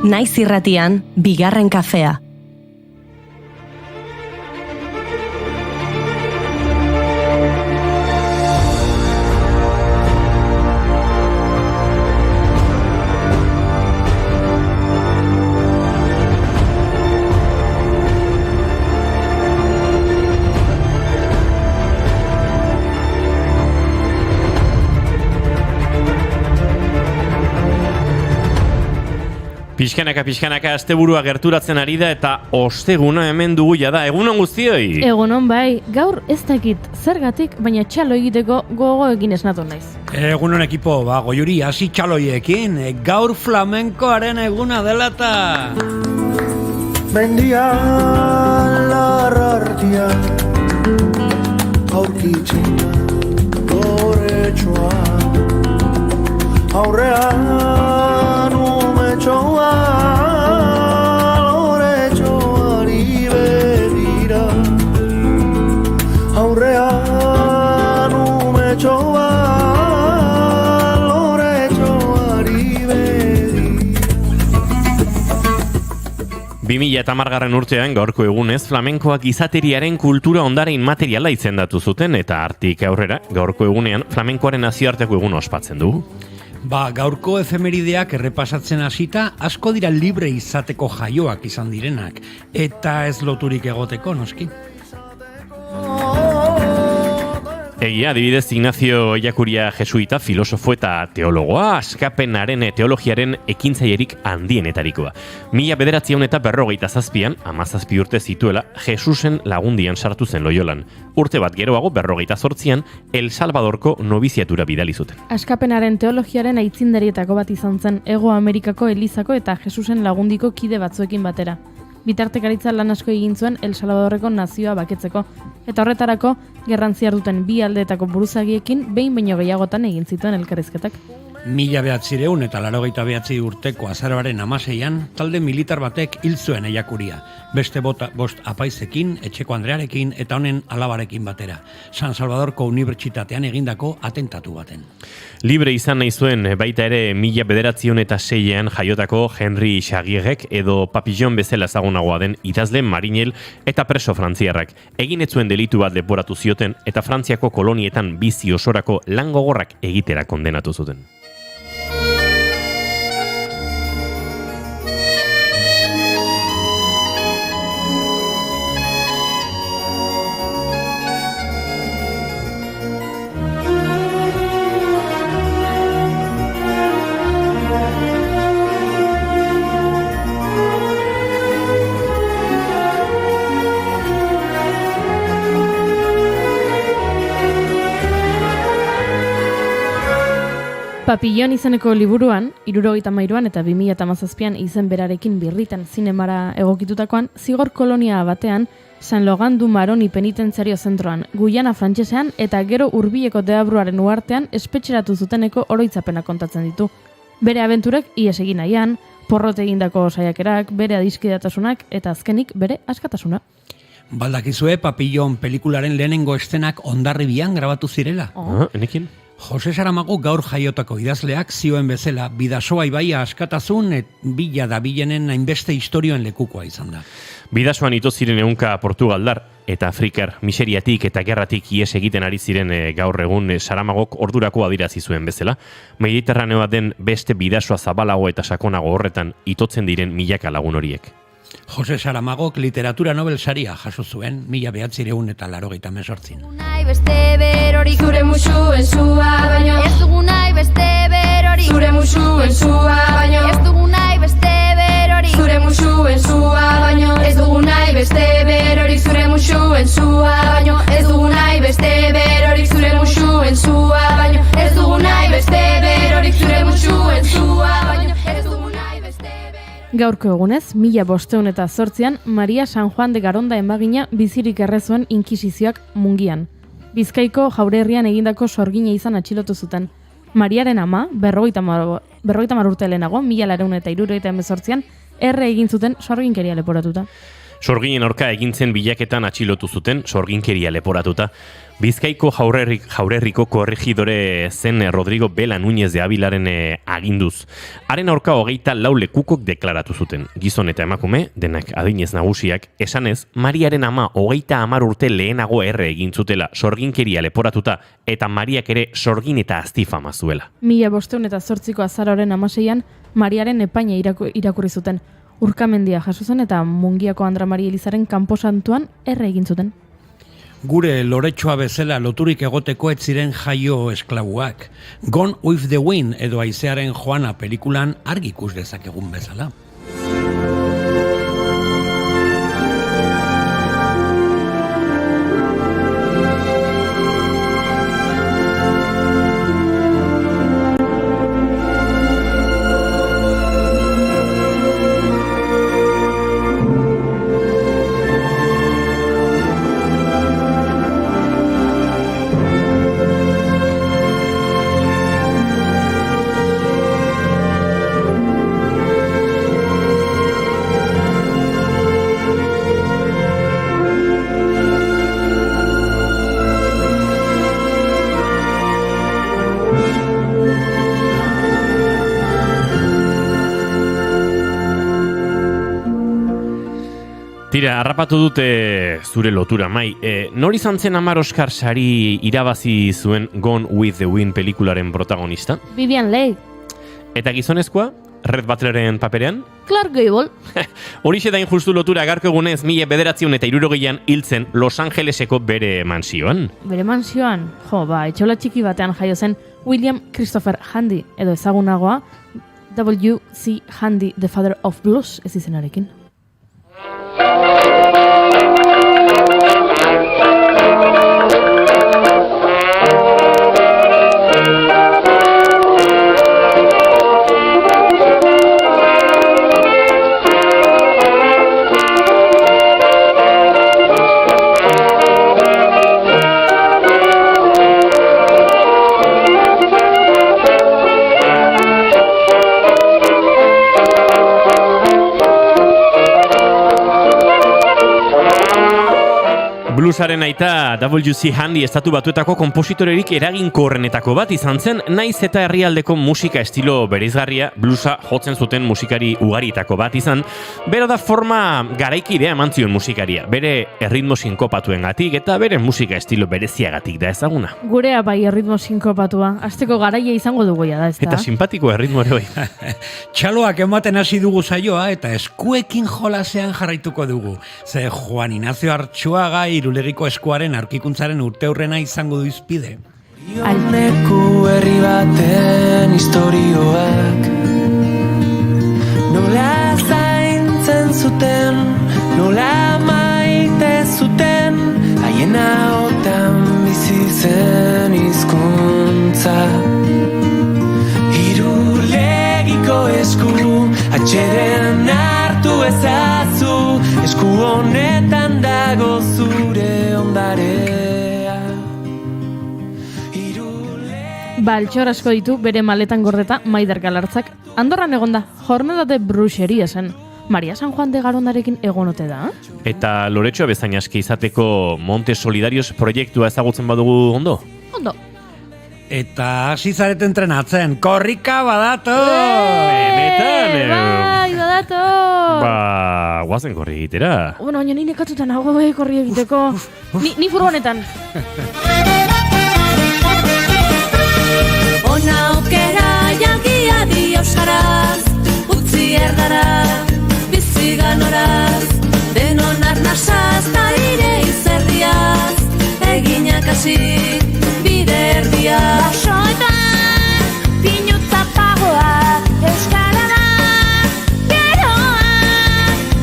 Naiz irratian, bigarren kafea. Pixkanaka, asteburua gerturatzen ari da eta osteguna hemen dugu jada. Egunon guztioi? Egunon bai, gaur ez dakit zergatik, baina txalo egiteko gogo egin esnatu naiz. Egunon ekipo, goiuri hasi txaloiekin, gaur flamenkoaren eguna dela eta... Mendian larrartia aurkitzen goretxoa aurrean umetxoa loretxoari begira aurrean umetxoa loretxoari begira 2010 urtean gaurko egunez flamenkoak gizateriaren kultura ondare inmateriala izendatu zuten eta hartik aurrera gaurko egunean flamenkoaren nazioarteko egun ospatzen du. Gaurko efemerideak errepasatzen hasita asko dira libre izateko jaioak izan direnak eta ez loturik egoteko noski. Egia, adibidez, Ignacio Ellacuría jesuita, filosofo eta teologoa, askapenaren teologiaren ekintzailerik handienetarikoa. 1957an, 17 urte zituela, Jesusen lagundian sartu zen Loiolan. Urte bat geroago, 58an, El Salvadorko nobiziatura bidali zuten. Askapenaren teologiaren aitzindarietako bat izan zen Hego Amerikako Elizako eta Jesusen lagundiko kide batzuekin batera. Bitartekaritza lan asko egin zuen El Salvadorreko nazioa baketzeko, eta horretarako gerrantzia duten bi aldeetako buruzagiekin behin baino gehiagotan egin zituen elkarrizketak. 1989 urteko azaroaren 16an talde militar batek hil zuen Ellacuría, beste bost apaizekin, etxeko Andrearekin eta honen alabarekin batera, San Salvadorko Unibertsitatean egindako atentatu baten. Libre izan nahi zuen baita ere 1906an jaiotako Henri Chagierrek edo Papillon bezala ezagunagoa den idazle marinel eta preso frantziarrak. Egin ez zuen delitu bat leporatu zioten eta Frantziako kolonietan bizi osorako lan gogorrak egitera kondenatu zuten. Papillon izeneko liburuan, 1973an eta 2017an izen berarekin birritan zinemara egokitutakoan, zigor kolonia batean, San Logan du Maroni penitentziario zentroan, Guyana frantsesean eta gero hurbileko deabruaren uhartean espetxeratu zuteneko oroitzapena kontatzen ditu. Bere abenturek ihes egin nahian, porrot egindako saiakerak, bere adiskidetasunak eta azkenik bere askatasuna. Baldakizue Papillon pelikularen lehenengo estenak Hondarribian grabatu zirela. Enekin? Jose Saramago gaur jaiotako idazleak zioen bezala Bidasoa ibaia askatasun bila dabilenen hainbeste istorioen lekukoa izan da. Bidasoan ito ziren ehunka portugaldar eta afrikar miseriatik eta gerratik ihes egiten ari ziren gaur egun Saramagok ordurako adirazi zuen bezala. Mediterraneoa den beste bidasoa zabalago eta sakonago horretan itotzen diren milaka lagun horiek. Jose Saramagok literatura Nobel saria jaso zuen 1988an. Nahi beste berori zure musuen zua baino ez dugu nahi beste berori zure musuen zua baino ez dugu nahi beste berori zure musuen zua baino ez dugu nahi beste berori zure musuen zua baino ez dugu nahi beste berori zure musuen zua baino ez dugu nahi beste berori zure musuen zua baino ez dugu nahi beste Gaurko egunez, 1508an, Maria San Juan de Garonda emagina bizirik errezuen inkisizioak Mungian. Bizkaiko Jaurerrian egindako sorgina izan atxilotu zuten. Mariaren ama, 50 urte lehenago, 1978an, erre egin zuten sorginkeria leporatuta. Sorginen aurka egintzen bilaketan atxilotu zuten, sorginkeria leporatuta. Bizkaiko jaurerriko korregidore zen Rodrigo Bela Núñez de Avilaren aginduz. Haren aurka 24 lekukok deklaratu zuten. Gizon eta emakume, denak adinez nagusiak, esanez, Mariaren ama 30 urte lehenago egin zutela sorginkeria leporatuta eta Mariak ere sorgin eta aztifama zuela. 1508ko azaroaren 16an Mariaren epaina irakurri zuten. Urkamendia jaso zen eta Mungiako Andra Mari Elizaren kanposantuan egin zuten. Gure loretxoa bezala loturik egoteko ez ziren jaio esklabuak. Gone with the Wind edo Haizearen Joana pelikulan argi ikus dezakegun bezala. Tira, harrapatu dute zure lotura, Mai. Nor izan zen 10 Oscar sari irabazi zuen Gone with the Wind pelikularen protagonista? Vivian Leigh. Eta gizonezkoa? Red Butleren paperean? Clark Gable. Horixe da injustu lotura garko egunez 1960an hiltzen Los Angeleseko bere mansioan. Bere mansioan? Etxola txiki batean jaio zen William Christopher Handy, edo ezagunagoa W.C. Handy, the Father of Blues, ez izenarekin. Bluesaren aita W.C. Handy estatu batuetako konpositorerik eraginkorrenetako bat izan zen, naiz eta herrialdeko musika estilo bereizgarria bluesa jotzen zuten musikari ugarietako bat izan, bera da forma garaikidea eman zion musikaria, bere erritmo sinkopatuengatik eta bere musika estilo bereziagatik da ezaguna. Gurea bai erritmo sinkopatua, asteko garaia izango dugu da, ezta? Eta simpatiko erritmo ere bai. Txaloak ematen hasi dugu saioa eta eskuekin jolasean jarraituko dugu. Ze Juan Ignacio Artxuaga Irulegiko eskuaren aurkikuntzaren urteurrena izango du izpide. Leku herri baten historioak nola zaintzen zuten, nola maite zuten, haien ahotan bizi zen hizkuntza. Irulegiko esku atxeden hartu ezazu, esku honetan dago zure ondarea. Altxor asko ditu bere maletan gordeta Maider Galartzak. Andorran egonda, jornada de bruxeria zen. Maria San Juan de Garondarekin egonote da? Eta loretxoa bezain aski izateko Monte Solidarios proiektua ezagutzen badugu ondo? Ondo. Eta hasi zareten entrenatzen, korrika badato! Benetan! Bai, badato! Guazen korri egitera. Bueno, baina nire katutan hau korri egiteko. Ni furgonetan. Ona aukera jalgia di euskaraz, utzi erdara, bizi ganoraz, denon arnasaz da ire izerdiaz, eginak hasi bide erdia. Basoetan, pinutza pagoa, euskarara, geroa,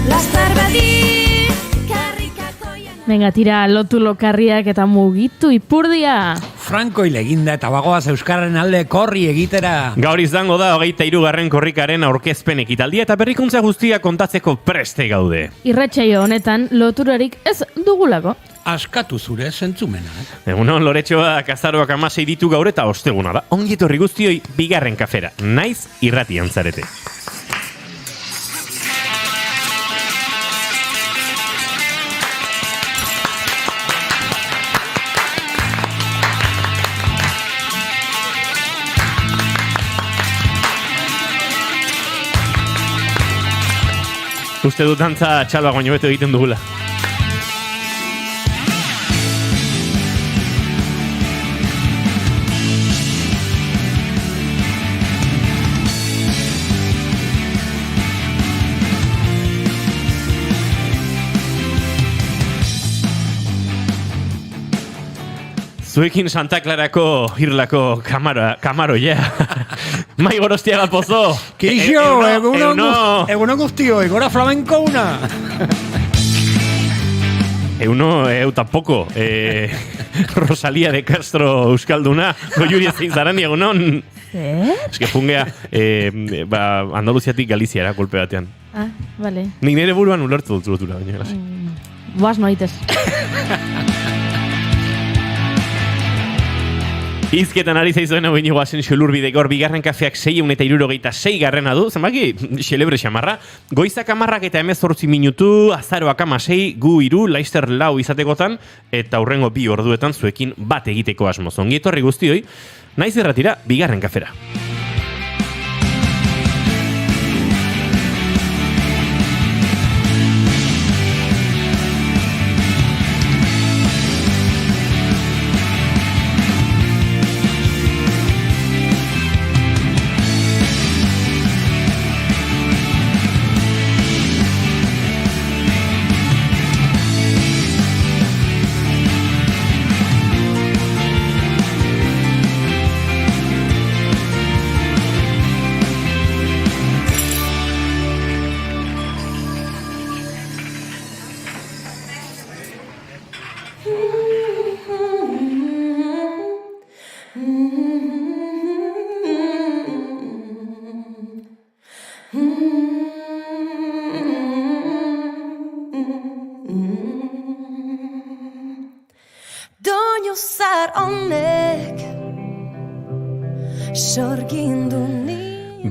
laster beti, karrikako jena. Venga, tira, lotu lokarriak eta mugitu ipurdia. Franko eginda eta bagoaz euskararen alde korri egitera. Gaur izango da 23. korrikaren aurkezpen ekitaldia eta berrikuntza guztia kontatzeko preste gaude. Irratsaio honetan loturarik ez dugulako. Askatu zure zentzumenak. Egunon, Loretxoak azaroak 16 ditu gaur eta osteguna da. Ongi etorri guztioi bigarren kafera. Naiz irratian zarete. Uste dut dantza txaloa baino beto egiten dugula. Zuekin Santa Clarako irlako kamaro, Mai Gorostiaga Pozo. Kixo, egunon guztio, egora flamenko una. Eu tampoco. Rosalía de Castro Euskalduna, goiuri ezin zarani egunon. Es que fungea Andaluziatik Galiziara kolpe batean. Ah, vale. Nik nire buruan ulertu dut zutura. Boaz noites. Izketan ari zaizuen hau inigo Asensio Lurbidegor bigarren kafeak 676 garrena du, zenbaki, xelebre xamarra. Goizak 10 eta 18 minutu, azaroak 16, gu 3, Laister 4 izatekotan, eta hurrengo 2 orduetan zuekin bat egiteko asmoz. Ongi etorri guztioi, naiz irratira bigarren kafera.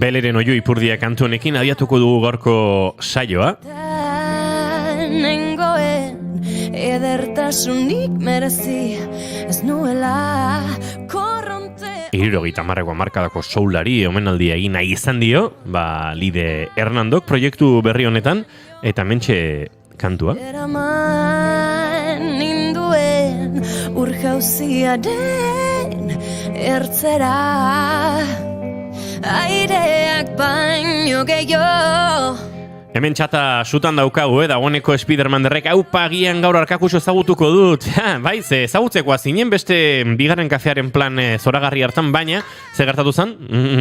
Beleren oio ipurdia kantu honekin abiatuko dugu gaurko saioa. Edertasunik merezi ez nuela korronte. 70 hamarkadako soulari omenaldia egin nahi izan dio, Lide Hernandok proiektu berri honetan, eta mentxe kantua. Eraman ninduen urjauziaren ertzera, aireak baino gehiago. Hemen txata sutan daukagu, dagoeneko Spidermanderrek aupagian gaur arkakuso ezagutuko dut. Bai, ezagutzekoa zinen beste bigarren kafearen plan zoragarri hartan, baina ze gertatu zen?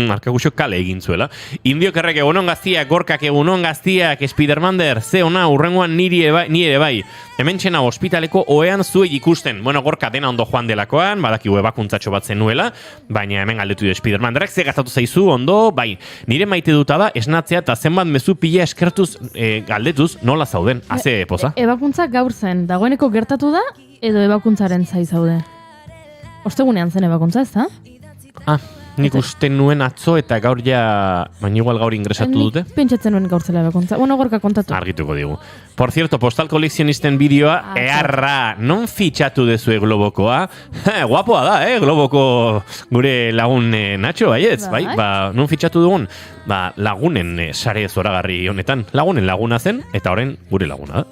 Arkakuso kale egin zuela. Indiokerrek egunon gaztiak, gorkak egunon gaztiak, Spidermander, ze ona, urrengoan nire bai. Hemen txena ospitaleko oean zuei ikusten. Bueno, gorka dena ondo joan delakoan, badakigu ebakuntzatxo bat zenuela, baina hemen galdetu du Spidermanderrek, ze gertatu zaizu ondo, bai. Nire maite duta da, esnatzea eta zenbat mezu pila eskertu galdetuz nola zauden, haze poza? Ebakuntza gaur zen, dagoeneko gertatu da, edo ebakuntzaren zai zaude? Ostegunean zen ebakuntza, ez da? Nik uste nuen atzo eta gaur baina igual gaur ingresatu dute. Nik pentsatzen nuen gaur zela ebakuntza. Bueno, gorka kontatu. Argituko digu. Por cierto, postal kolekzionisten bideoa, earra, non fitxatu dezue Globokoa? Guapoa da, Globoko gure lagun Nacho, baietz, bai? Non fitxatu dugun? Lagunen sare zoragarri honetan. Lagunen laguna zen, eta orain gure laguna da.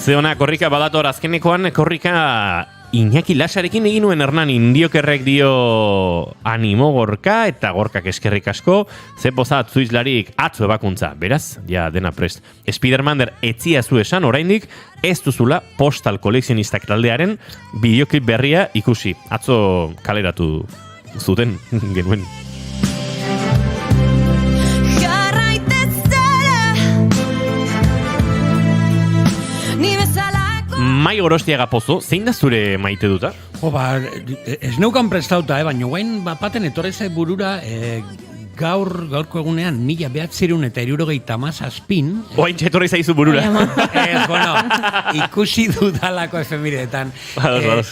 Zeona, korrika badator azkenekoan, korrika Iñaki Lasarekin egin nuen Hernan Indiokerrek dio animo gorka eta gorkak eskerrik asko, ze poza atzuizlarik atzo ebakuntza, beraz, ja dena prest. Spidermander etzia zu esan oraindik ez duzula postal kolekzionistak taldearen bideoklip berria ikusi. Atzo kaleratu zuten genuen. Mai Gorostiaga Pozo, zein da zure maite duta? Ez neukan prestauta, baina guain baten etorrezai burura gaurko egunean 1977 Oain txetorri zaizu burura. Ikusi dudalako efemiretan.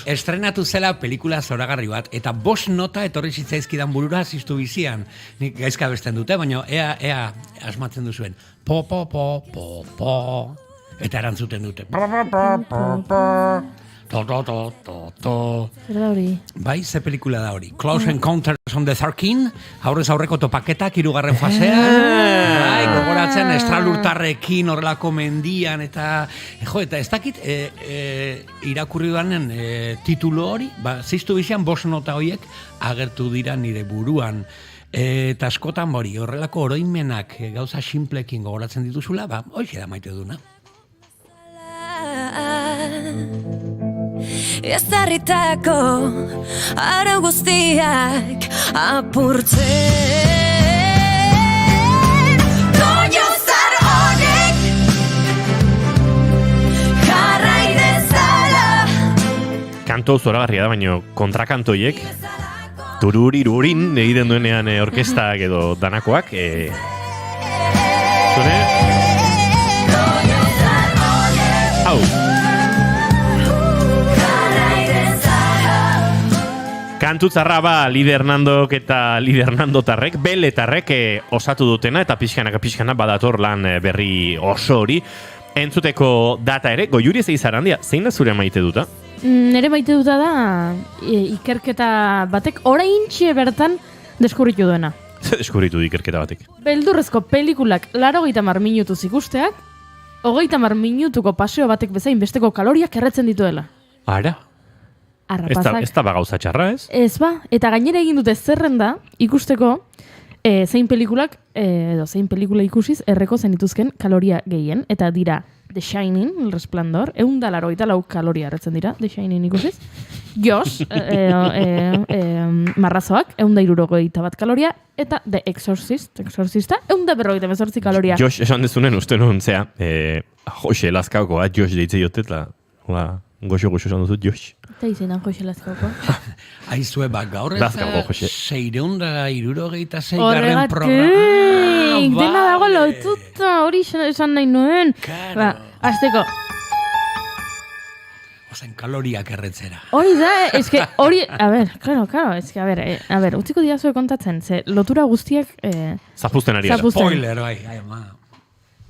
Estrenatu zela pelikula zoragarri bat, eta 5 nota etorri zitzaizkidan burura ziztu bizian. Nik gaizka besten dute, baina ea asmatzen duzuen. Po, po, po, po, po. Eta erantzuten dute. Zer da hori? Bai, ze pelikula da hori. Close Encounters on the Third Kind, aurrez aurreko topaketak, 3. fasean. Bai, gogoratzen, estralurtarrekin horrelako mendian, eta eta ez dakit, irakurri duanen titulu hori, ziztu bizian 5 nota horiek agertu dira nire buruan. Eta askotan hori, horrelako oroimenak gauza simplekin gogoratzen dituzula, hoxe da maite duna. Ezarritako arau guztiak apurtzen Doño zar honek jarrai dezala Kanto zoragarria da, baino kontrakantoiek tururirurin egiten duenean orkestak edo danakoak zune hau Kantu tzarra Lider Hernandok eta Lider Hernandotarrek, beletarrek osatu dutena eta pixkana badator lan berri oso hori. Entzuteko data ere, Goiuri ez Izarandia, zein da zure maite duta? Nere maite duta da ikerketa batek oraintxe bertan deskurritu duena. Zer deskurritu ikerketa batek? Beldurrezko pelikulak 80 minutuz ikusteak, 30 minutuko paseo batek bezain besteko kaloriak erretzen dituela. Ara? Arrapazak. Ez da gauza txarra, ez? Ez eta gainera egin dute zerrenda ikusteko zein pelikulak, edo zein pelikula ikusiz erreko zenituzken kaloria gehien, eta dira The Shining, El Resplandor, 184 kaloria erretzen dira, The Shining ikusiz. Josh, marrazoak, 161 kaloria, eta The Exorcista, 158 kaloria. Josh, esan dezunen uste nuen, zea, Jose Lazkaokoa, Josh deitze jotet, goxo esan duzut, Josh. Eta izenan Jose Lazkaoko. Aizue, gaur Lazkaoko, Jose. 666 Horregatik, programa. dena dago lotuta, hori esan nahi nuen. Claro. Azteko. Ozen, kaloriak erretzera. Hori da, eske, hori, claro, eske, a ver, utziko diazue kontatzen, ze lotura guztiak Zapuzten ari gara. Spoiler, bai, ama.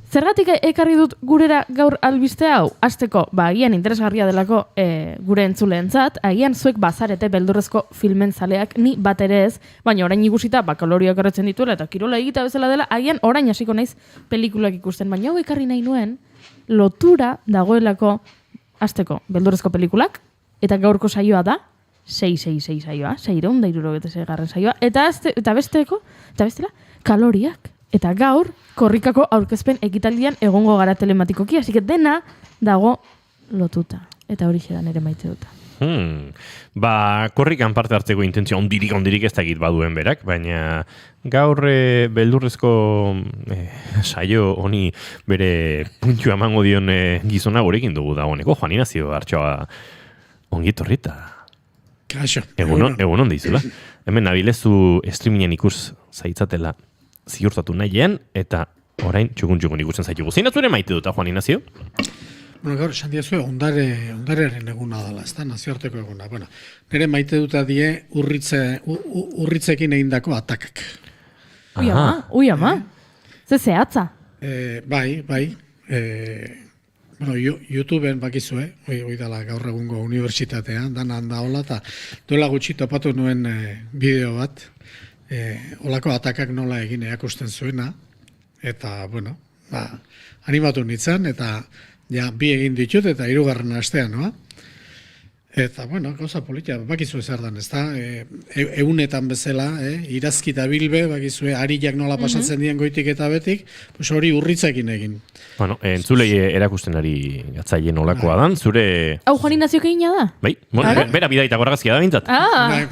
Zergatik ekarri dut gurera gaur albiste hau? Azteko, agian interesgarria delako gure entzuleentzat, agian zuek bazarete beldurrezko filmen zaleak, ni bat ere ez, baina orain ikusita kaloriak erretzen dituela eta kirola egita bezala dela, agian orain hasiko naiz pelikulak ikusten, baina hau ekarri nahi nuen lotura dagoelako azteko beldurrezko pelikulak, eta gaurko saioa da 666 saioa, 666 saioa, eta bestela kaloriak. Eta gaur, korrikako aurkezpen ekitaldian egongo gara telematikoki, hasi que dena dago lotuta. Eta hori da nere maite duta. Korrikan parte hartzeko intentzio ondirik ez dakit baduen berak, baina gaur beldurrezko saio honi bere puntua emango dion gizona gurekin dugu dagoeneko. Juan Ignacio Artxoa ongitorrita. Kaixo. Egun on dizula. Hemen nabilezu streamingen ikus zaitzatela ziurtatu nahien, eta orain txukun ikusten zaitugu. Zein atzure maite duta, Juan Ignacio? Bueno, gaur, esan diazue, ondarearen eguna dela, ez da, nazioarteko eguna. Bueno, nire maite duta die urritzekin egindako atakak. Ui ama. Ze zehatza. Bai. Bueno, YouTubeen bakizue, hoi dela gaur egungo unibertsitatean, danan da hola, eta duela gutxi topatu nuen bideo bat, olako atakak nola egin erakusten zuena, eta, bueno, animatu nintzen, eta ja, bi egin ditut, eta 3. astean, noa? Eta, bueno, gauza politia, bakizu zer dan, ez da? Egunetan bezala, irazki eta bilbe, bakizue, ariak nola pasatzen dien goitik eta betik, pues hori urritzekin egin. Bueno, entzulei erakusten ari gatzaien olakoa dan, zure... Hau Juan Ignacio keina da? Bai, bera bidaita goragazkia da bintzat. Bai.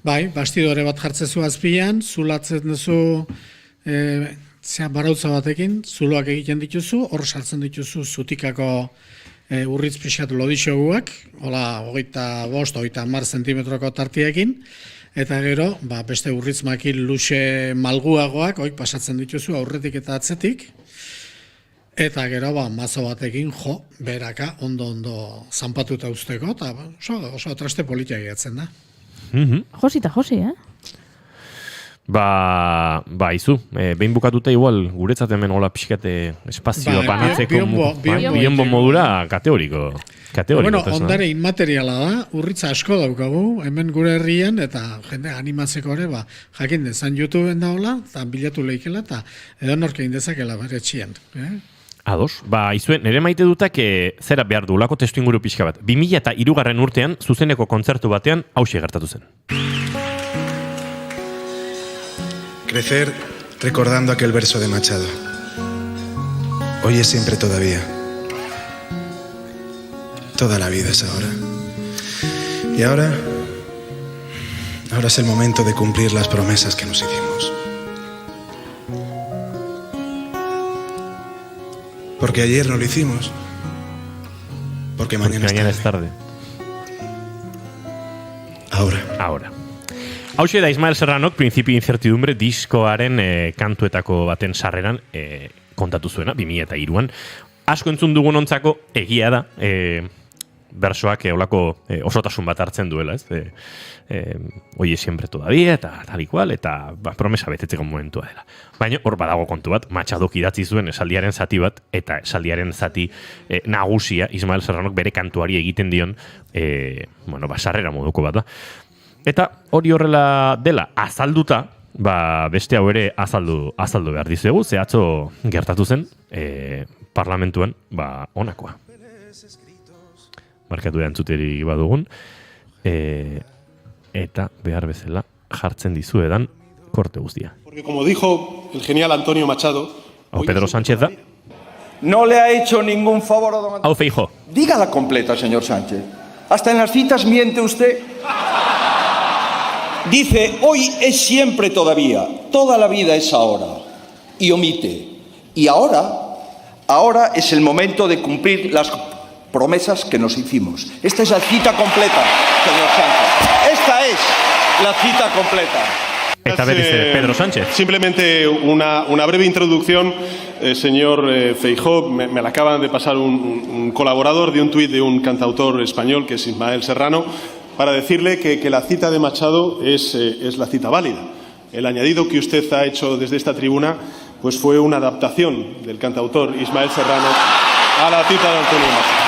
Bai, bastidore bat jartzezu azpian, zulatzen duzu barautza batekin, zuloak egiten dituzu, hor sartzen dituzu zutikako urritz pixat lodixoguak, hola, 25-30 zentimetroko tartiekin, eta gero, beste urritz makil luxe malguagoak, hoik pasatzen dituzu aurretik eta atzetik, eta gero, mazo batekin, beraka, ondo zanpatuta usteko, eta oso traste politia gehatzen da. Josi, Ba izu, behin bukatuta igual guretzat hemen hola pixkate espazioa banatzeko biombo modura kategoriko. Bueno, ondare inmateriala da, urritza asko daukagu, hemen gure herrian, eta jende animatzeko ere, jakin dezan YouTubeen daola, eta bilatu lehikela, eta edo norkein dezakela bere txian. Ados, izuen, nire maite dutak zera behar du, lako testu inguru pixka bat. 2003 urtean, zuzeneko kontzertu batean, hauxe gertatu zen. Crecer recordando aquel verso de Machado. Hoy es siempre todavía. Toda la vida es ahora. Y ahora es el momento de cumplir las promesas que nos hicimos. Porque ayer no lo hicimos. Porque mañana es tarde. Ahora. Hauxe da Ismael Serranok Principio Incertidumbre diskoaren kantuetako baten sarreran kontatu zuena, 2003an. Asko entzun dugun ontzako egia da, bersoak olako osotasun bat hartzen duela, ez? Oie siempre todavía, eta tal igual, eta promesa betetzeko momentua dela. Baina hor badago kontu bat, Machadok idatzi zuen esaldiaren zati bat, eta esaldiaren zati nagusia Ismael Serranok bere kantuari egiten dion, sarrera moduko bat da. Eta hori horrela dela azalduta, beste hau ere azaldu behar dizuegu, ze atzo gertatu zen parlamentuan, honakoa. Markatu erantzuteri badugun, eta behar bezala jartzen dizuedan korte guztia. Porque como dijo el genial Antonio Machado... Pedro Sánchez da. No le ha hecho ningún favor a don Antonio. Feijóo. Dígala completa, señor Sánchez. Hasta en las citas miente usted. Dice, hoy es siempre todavía, toda la vida es ahora. Y omite. Y ahora es el momento de cumplir las promesas que nos hicimos. Esta es la cita completa, señor Sánchez. Esta es la cita completa. Pedro Sánchez. Simplemente una breve introducción, señor Feijóo. Me la acaban de pasar un colaborador de un tuit de un cantautor español que es Ismael Serrano, para decirle que la cita de Machado es la cita válida. El añadido que usted ha hecho desde esta tribuna pues fue una adaptación del cantautor Ismael Serrano a la cita de Antonio Machado.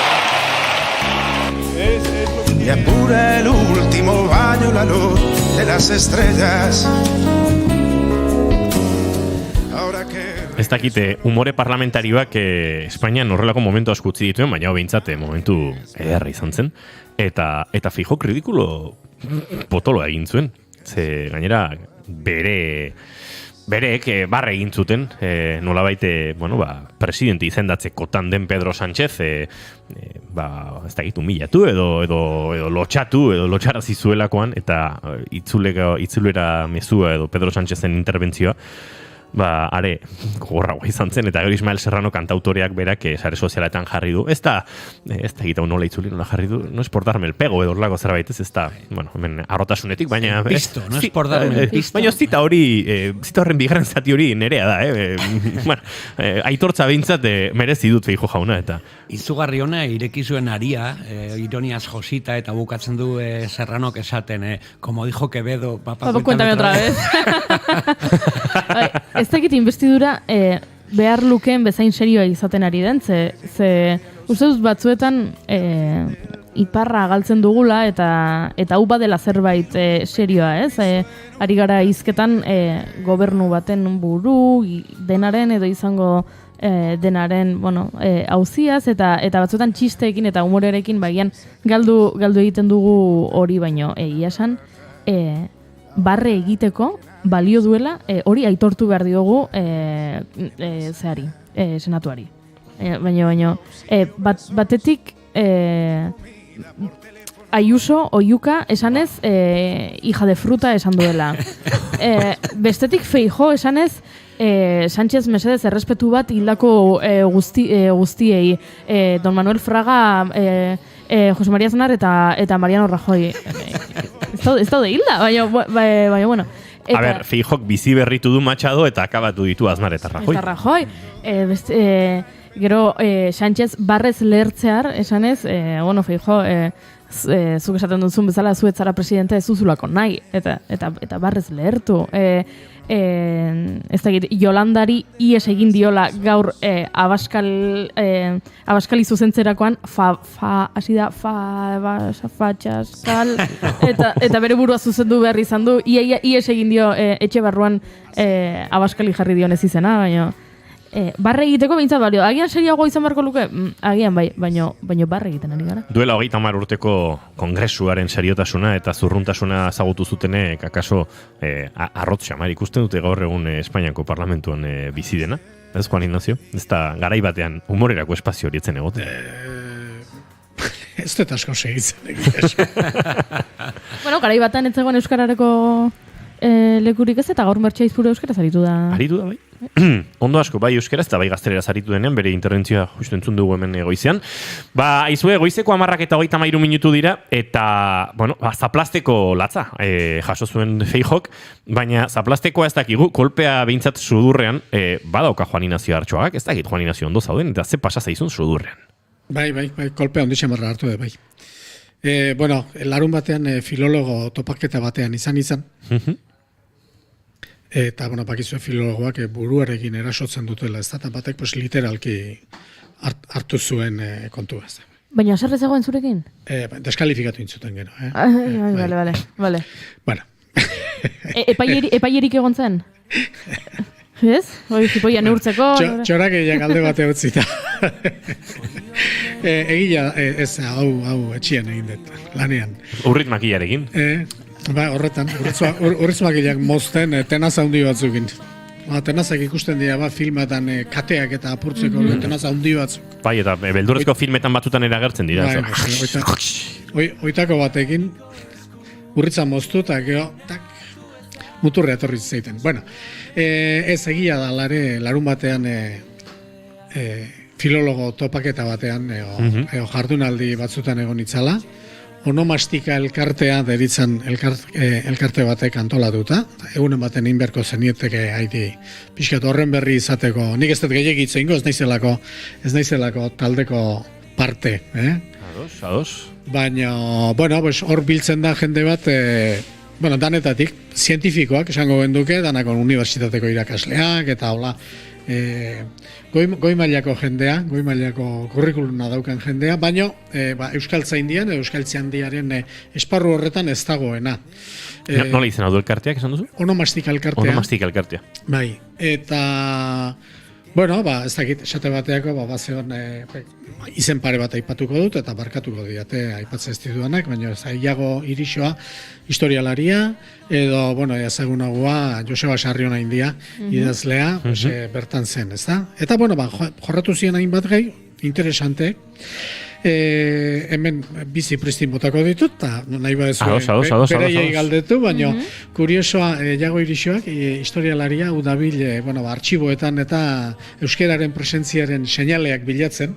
Y apura el último baño la luz de las estrellas. Ez dakite, umore parlamentarioak Espainian horrelako momentu asko utzi dituen, baina behintzat momentu ederra izan zen. Eta Feijóok ridikulo potoloa egin zuen. Ze gainera bereek barre egin zuten, nolabait presidente izendatzekotan den Pedro Sánchez, ez dakit humilatu edo lotxatu edo lotxarazi zuelakoan, eta itzulera mezua edo Pedro Sánchezen interbentzioa are gorra izan zen, eta gero Ismael Serrano kantautoreak berak sare sozialetan jarri du. Ez da egitau nola itzuli, nola jarri du, no es por darme el pego edo orlako zerbait, ez da, hemen arrotasunetik, baina... Pisto, no es por darme el pisto. Baina zita horren bigarren zati hori nerea da, aitortza behintzat merezi dut Feijóo jauna, eta... Izugarri ona ireki zuen aria, ironiaz josita, eta bukatzen du Serranok esaten, como dijo Quevedo... Cuéntame otra vez. Ez dakit investidura behar lukeen bezain serioa izaten ari den, ze uste dut batzuetan iparra galtzen dugula eta hau badela zerbait serioa, ez? Ari gara hizketan gobernu baten buru, denaren edo izango denaren, auziaz eta batzuetan txisteekin eta humorerekin bagian galdu egiten dugu hori, baino egia esan barre egiteko balio duela, hori aitortu behar diogu senatuari. Baina, batetik Ayuso, Oyuka, esanez, hija de fruta esan duela. Bestetik Feijóo esanez, Sánchez mesedez errespetu bat hildako guztiei. Don Manuel Fraga, Jose María Aznar eta Mariano Rajoy. Ez daude hilda, baina, bueno. A ber, Feijóok bizi berritu du Machado eta akabatu ditu Aznar eta Rajoy. Eta Rajoy. Gero, Sánchez barrez lehertzear, esanez, Feijóo, zuk esaten duzun bezala, zuetzara presidente ez duzulako nahi, eta barrez lehertu. Ez da Yolandari ies egin diola gaur abaskali zuzentzerakoan hasi da fatxaskal eta bere burua zuzendu behar izan du ies egin dio etxe barruan abaskali jarri dionez izena, baina barre egiteko behintzat balio. Agian seriago izan beharko luke? Agian bai, baina barre egiten ari gara. Duela 30 urteko kongresuaren seriotasuna eta zurruntasuna ezagutu zutenek akaso arrotz xamar ikusten dute gaur egun Espainiako parlamentuan bizi dena. Ez, Juan Ignacio? Ez da garai batean humorerako espazio hori etzen egoten. Ez dut asko segitzen. Bueno, garai batean ez zegoen euskarareko lekurik ez, eta gaur Mertxe Aizpuru euskaraz aritu da. Aritu da, bai. Ondo asko, bai euskaraz eta bai gaztelera zaritu denean, bere interbentzioa justu entzun dugu hemen goizean. Aizue, goizeko 10:33 minutu dira, eta, zaplasteko latza jaso zuen Feijok, baina zaplastekoa ez dakigu, kolpea behintzat sudurrean, badauka Juan Ignacio Artxoagak, ez dakit Juan Ignacio ondo zauden, eta ze pasa zaizun sudurrean. Bai, kolpea ondixen barra hartu da, bai. Larun batean filologo topaketa batean izan. Eta, bakizue filologoak buruarekin erasotzen dutela, ez da, eta batek literalki hartu zuen kontua. Baina zerrez egoen zurekin? Deskalifikatu intzuten gero. Bale. Bueno. Epaierik egon zen? Ez? Zipoia neurtzeko? Txorak egiak alde bate utzita. Egia, ez, hau etxian egin dut, lanean. Urrit makilarekin? Horretan, urritz makileak mozten tenaz handi batzukin. Tenazak ikusten dira, filmetan kateak eta apurtzeko tenaz handi batzuk. Bai, eta beldurrezko filmetan batzutan eragertzen dira. Oitako batekin, urritza moztu eta gero, muturre atorri zeiten. Bueno, ez egia da larun batean filologo topaketa batean jardunaldi batzutan egon itzala. Onomastika elkartea deritzen elkarte batek antolatuta. Egunen baten inberko zenieteke haiti pixkat horren berri izateko. Nik ez dut gehiagitze ingo, ez naizelako taldeko parte. Ados. Baina, hor biltzen da jende bat, danetatik, zientifikoak, esango genduke, danako unibertsitateko irakasleak, eta hola, goi mailako jendea, goi mailako kurrikuluna daukan jendea, baina Euskaltzaindian, Euskaltzaindiaren esparru horretan ez dagoena. Nola izena du elkarteak, esan duzu? Onomastika elkartea. Bai, eta, ez dakit, esate bateako, bazeon izen pare bat aipatuko dut, eta barkatuko diate aipatzen ez ditudanak, baina zailago irisoa historialaria, edo, ezagunagoa Joseba Sarriona India, idazlea, bertan zen, ez da? Eta, jorratu ziren hainbat gai, interesante, hemen bizi pristin botako ditut, eta nahi badezu bereiei galdetu, baina kuriosoa jago irisoak, historialaria, udabil, artxiboetan eta euskeraren presentziaren seinaleak bilatzen,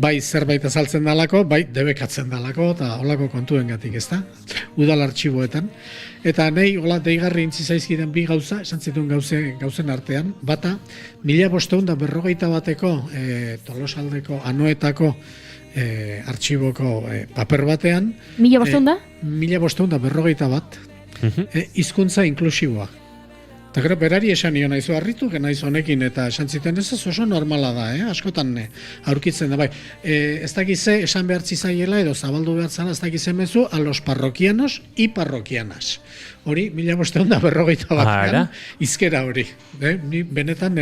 bai zerbait azaltzen dalako, bai debekatzen dalako, eta holako kontuengatik, ez da? Udal artxiboetan. Eta nahi, deigarri intzi zaizkiden bi gauza, esan zituen gauzen artean, bata, 1541 bateko Tolosaldeko Anoetako artxiboko paper batean. 1541 bat, hizkuntza inklusiboa. Eta gero, berari esan nio nahizu harritu, naiz honekin, eta esan ziten ez oso normala da, askotan aurkitzen da, bai. Ez dakize, esan behartzi zaiela, edo zabaldu behartzala, ez dakize mezu, a los parroquianos y parroquianas. Hori, 1541 batean, izkera hori. Ni benetan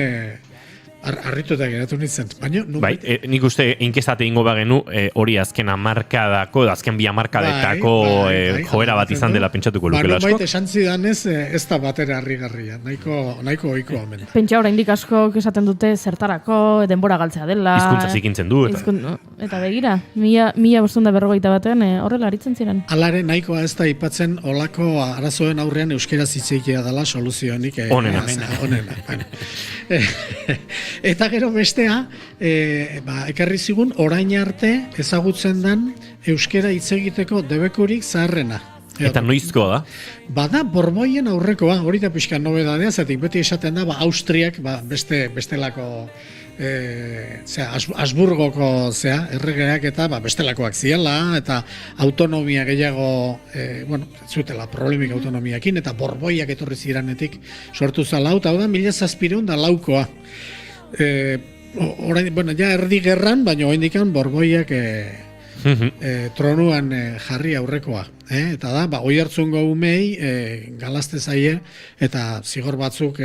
harrituta geratu nintzen. Bai, nik uste inkestate ingo bagenu hori azken hamarkadako, azken bi hamarkadetako joera bat izan dela pentsatuko lukela asko. Baina esan zidanez ez da batera harrigarria, nahiko oiko omen. Pentsa oraindik asko esaten dute zertarako, denbora galtzea dela. Hizkuntza zikintzen du. Eta begira, 1541 batean horrela aritzen ziren. Alare nahikoa ez da aipatzen olako arazoen aurrean euskera zitzeikia dela soluzionik. Onena. Eta gero bestea, ekarri zigun orain arte ezagutzen den euskera hitz egiteko debekurik zaharrena. Eta noizkoa da? Bada Borboien aurrekoa, hori da pixka nobedadea, zatik beti esaten da, Austriak bestelako Habsburgoko erregeak eta bestelakoak ziela, eta autonomia gehiago, zutela problemik autonomiakin, eta Borboiak etorri ziranetik sortu zala, eta hau da 1704 ja erdi gerran, baina oindikan Borboiak tronuan jarri aurrekoa. Eta da, Oiartzungo umei galazte zaie, eta zigor batzuk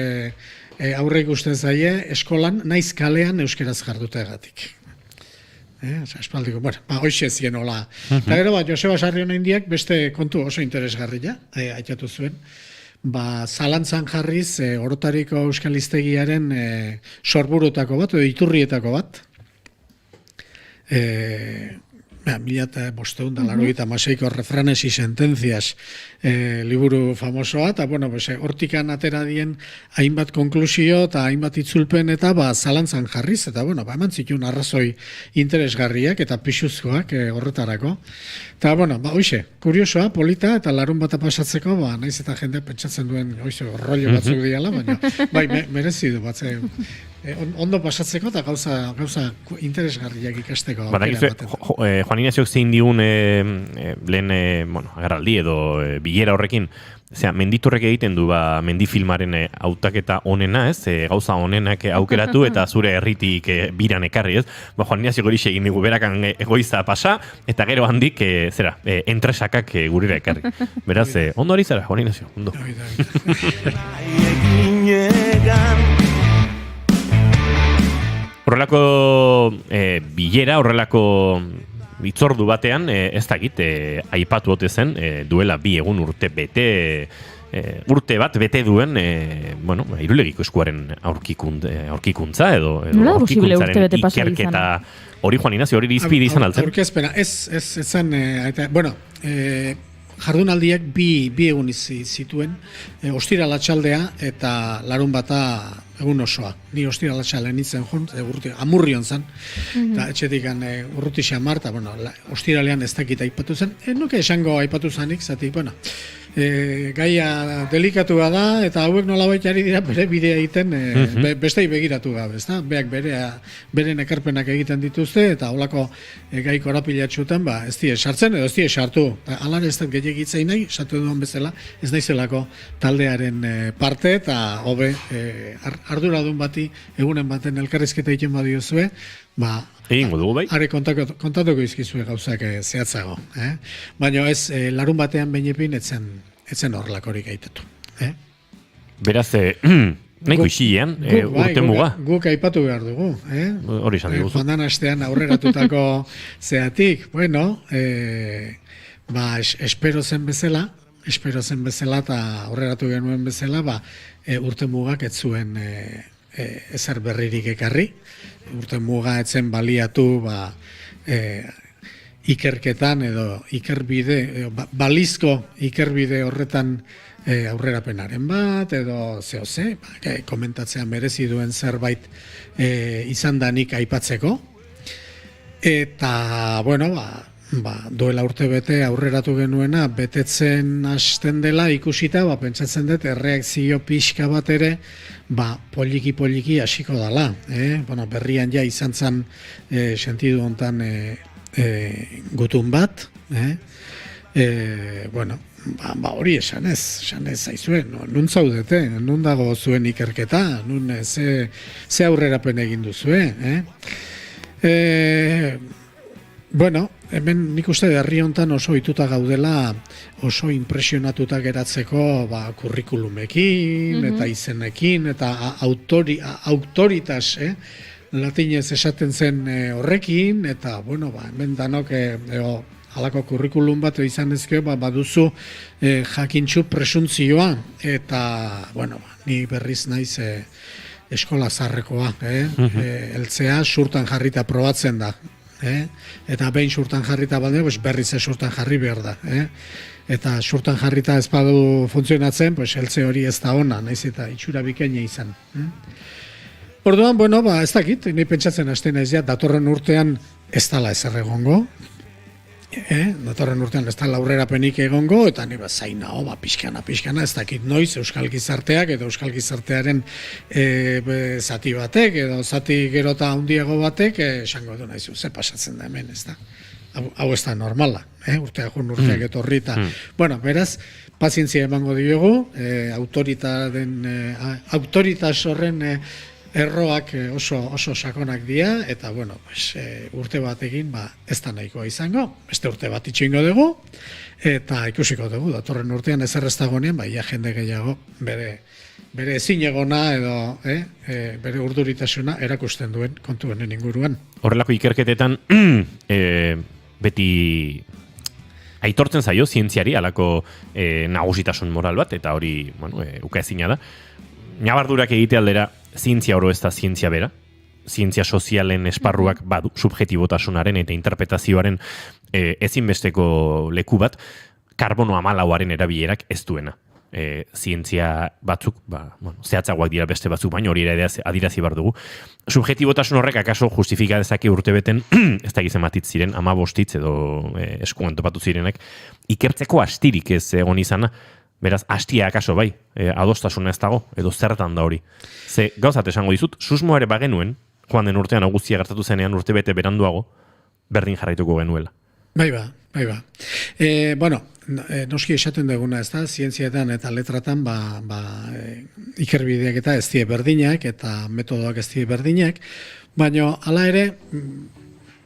aurre ikusten zaie, eskolan naiz kalean euskeraz jarduteagatik. Espaldiko, hoxe zien hola. Eta gero, Joseba Sarrion Indiak beste kontu oso interesgarria, aitatu zuen, zalantzan jarriz Orotariko Euskal Hiztegiaren sorburutako bat, edo iturrietako bat, 1586ko refranes y sentencias liburu famosoa, eta hortikan atera dien hainbat konklusio eta hainbat itzulpen eta zalantzan jarriz, eta eman zituen arrazoi interesgarriak eta pixuzkoak horretarako. Eta, hoxe, kuriosoa, polita, eta larun bat pasatzeko, naiz eta jende pentsatzen duen, rollo batzuk diala, baina, merezi du batze. Ondo pasatzeko eta gauza interesgarriak ikasteko. Juan Ignaziok zein digun lehen agerraldi edo bilera horrekin, menditurrek egiten du mendifilmaren hautaketa onena, gauza onenak aukeratu eta zure herritik biran ekarri, ez? Juan Ignaziok hori egin digu berakan egoiza pasa, eta gero handik, entresakak gurira ekarri. Beraz, ondo hori zara, Juan Ignaziok, ondo. Horrelako bilera, horrelako itzordu batean, ez dakit, aipatu ote zen, duela 2 egun urte bat bete duen, Irulegiko eskuaren aurkikuntza edo aurkikuntzaren ikerketa hori, Juan Ignacio, hori izpide izan altzen? Aurkezpena, ez zen, jardunaldiak bi egun zituen, ostiralatxaldea eta larun bata egun osoa. Ni ostiralatxaldean nintzen joan, Amurrion zen, eta etxetik urruti xamar, eta ostiralean ez dakit aipatu zen. Nuke esango aipatu zanik, zatik, gaia delikatua da, eta hauek nolabait ari dira bere bidea egiten, bestei begiratu gabe, ezta? Beak beren ekarpenak egiten dituzte, eta holako gai korapilatxutan, ez die sartzen edo ez die sartu. Alar ez dut gehiagitzei nahi, sartu duan bezala, ez naizelako taldearen parte, eta hobe arduradun bati egunen baten elkarrizketa egiten badiozue, egingo dugu bai? Are kontatuko izkizue gauzak zehatzago. Baina ez, larun batean bainepin etzen horrelakorik gaitatu. Beraz, nahiko isilean, urte muga? Guk aipatu behar dugu. Hori izan dugu. Joan dan astean aurreratutako zeatik, espero zen bezala eta aurreratu genuen bezala, urte mugak ez zuen ezer berririk ekarri. Urte muga etzen baliatu ikerketan edo ikerbide, balizko ikerbide horretan aurrerapenaren bat, edo komentatzean merezi duen zerbait izan danik aipatzeko. Eta, duela urte bete aurreratu genuena, betetzen hasten dela ikusita, pentsatzen dut erreakzio pixka bat ere, poliki hasiko dala. Berrian ja izan zen sentidu hontan gutun bat. Hori esan ez zaizuen, nun zaudete, nun dago zuen ikerketa, nun ze aurrerapen egin duzue. Hemen nik uste herri hontan oso ituta gaudela, oso impresionatuta geratzeko kurrikulumekin, eta izenekin, eta autoritas, latinez esaten zen horrekin, eta, hemen danok, halako kurrikulum bat izan ezkeo, baduzu jakintxu presuntzioa, eta, ni berriz naiz eskola zarrekoa, eltzea surtan jarrita probatzen da. Eta behin surtan jarrita balde, berriz surtan jarri behar da. Eta surtan jarrita ez badu funtzionatzen, eltze hori ez da ona, naiz eta itxura bikaina izan. Orduan, ez dakit, ni pentsatzen hasten naiz datorren urtean ez dala ezer egongo, datorren urtean ez da laurrerapenik egongo, eta ni zaina, pixkana, ez dakit noiz Euskal Gizarteak edo Euskal Gizartearen zati batek, edo zati gerota handiago batek, esango du nahizu, ze pasatzen da hemen, ez da. Hau ez da normala, urteak etorri, eta, bueno, beraz, pazientzia emango diogu, autoritas horren erroak oso sakonak dira, eta, bueno, urte batekin ez da nahikoa izango, beste urte bat itxingo dugu, eta ikusiko dugu, datorren urtean ezer ez dagoenean, ja jende gehiago bere ezinegona edo bere urduritasuna erakusten duen kontuen inguruan. Horrelako ikerketetan, beti aitortzen zaio zientziari alako nagusitasun moral bat, eta hori, ukaezina da. Nabardurak egite aldera, zientzia oro ez da zientzia bera. Zientzia sozialen esparruak badu, subjetibotasunaren eta interpretazioaren ezinbesteko leku bat, karbono 14aren erabilerak ez duena. Zientzia batzuk, zehatzagoak dira beste batzuk, baina hori ere adirazi bar dugu. Subjetibotasun horrek akaso justifika dezake urtebeten, ez da gizen matit ziren, 15 edo eskuan topatu zirenek, ikertzeko astirik ez egon izana. Beraz, hastia akaso bai, adostasuna ez dago, edo zertan da hori. Ze, gauzat esango dizut, susmoa ere bagenuen, joan den urtean augustia gertatu zenean urtebete beranduago, berdin jarraituko genuela. Bai ba. Noski esaten duguna ez da, zientzietan eta letratan ikerbideak eta ez die berdinak, eta metodoak ez die berdinak, baina hala ere,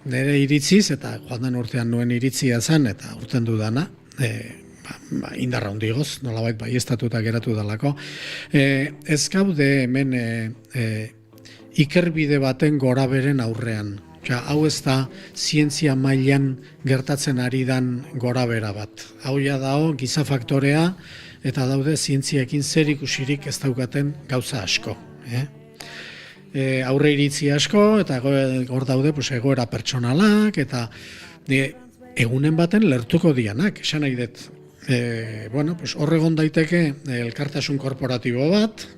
nire iritziz, eta joan den urtean nuen iritzia zen, eta urten dudana, indarra hundigoz, nolabait baiestatuta geratu dalako. Ez gaude hemen ikerbide baten goraberen aurrean. Hau ez da zientzia mailan gertatzen ari dan gorabera bat. Hau ja dao gizafaktorea eta daude zientziekin zer ikusirik ez daukaten gauza asko. Aurre iritzi asko eta hor daude egoera pertsonalak eta egunen baten lertuko dianak, esan nahi dut. Horregon daiteke elkartasun korporatibo bat,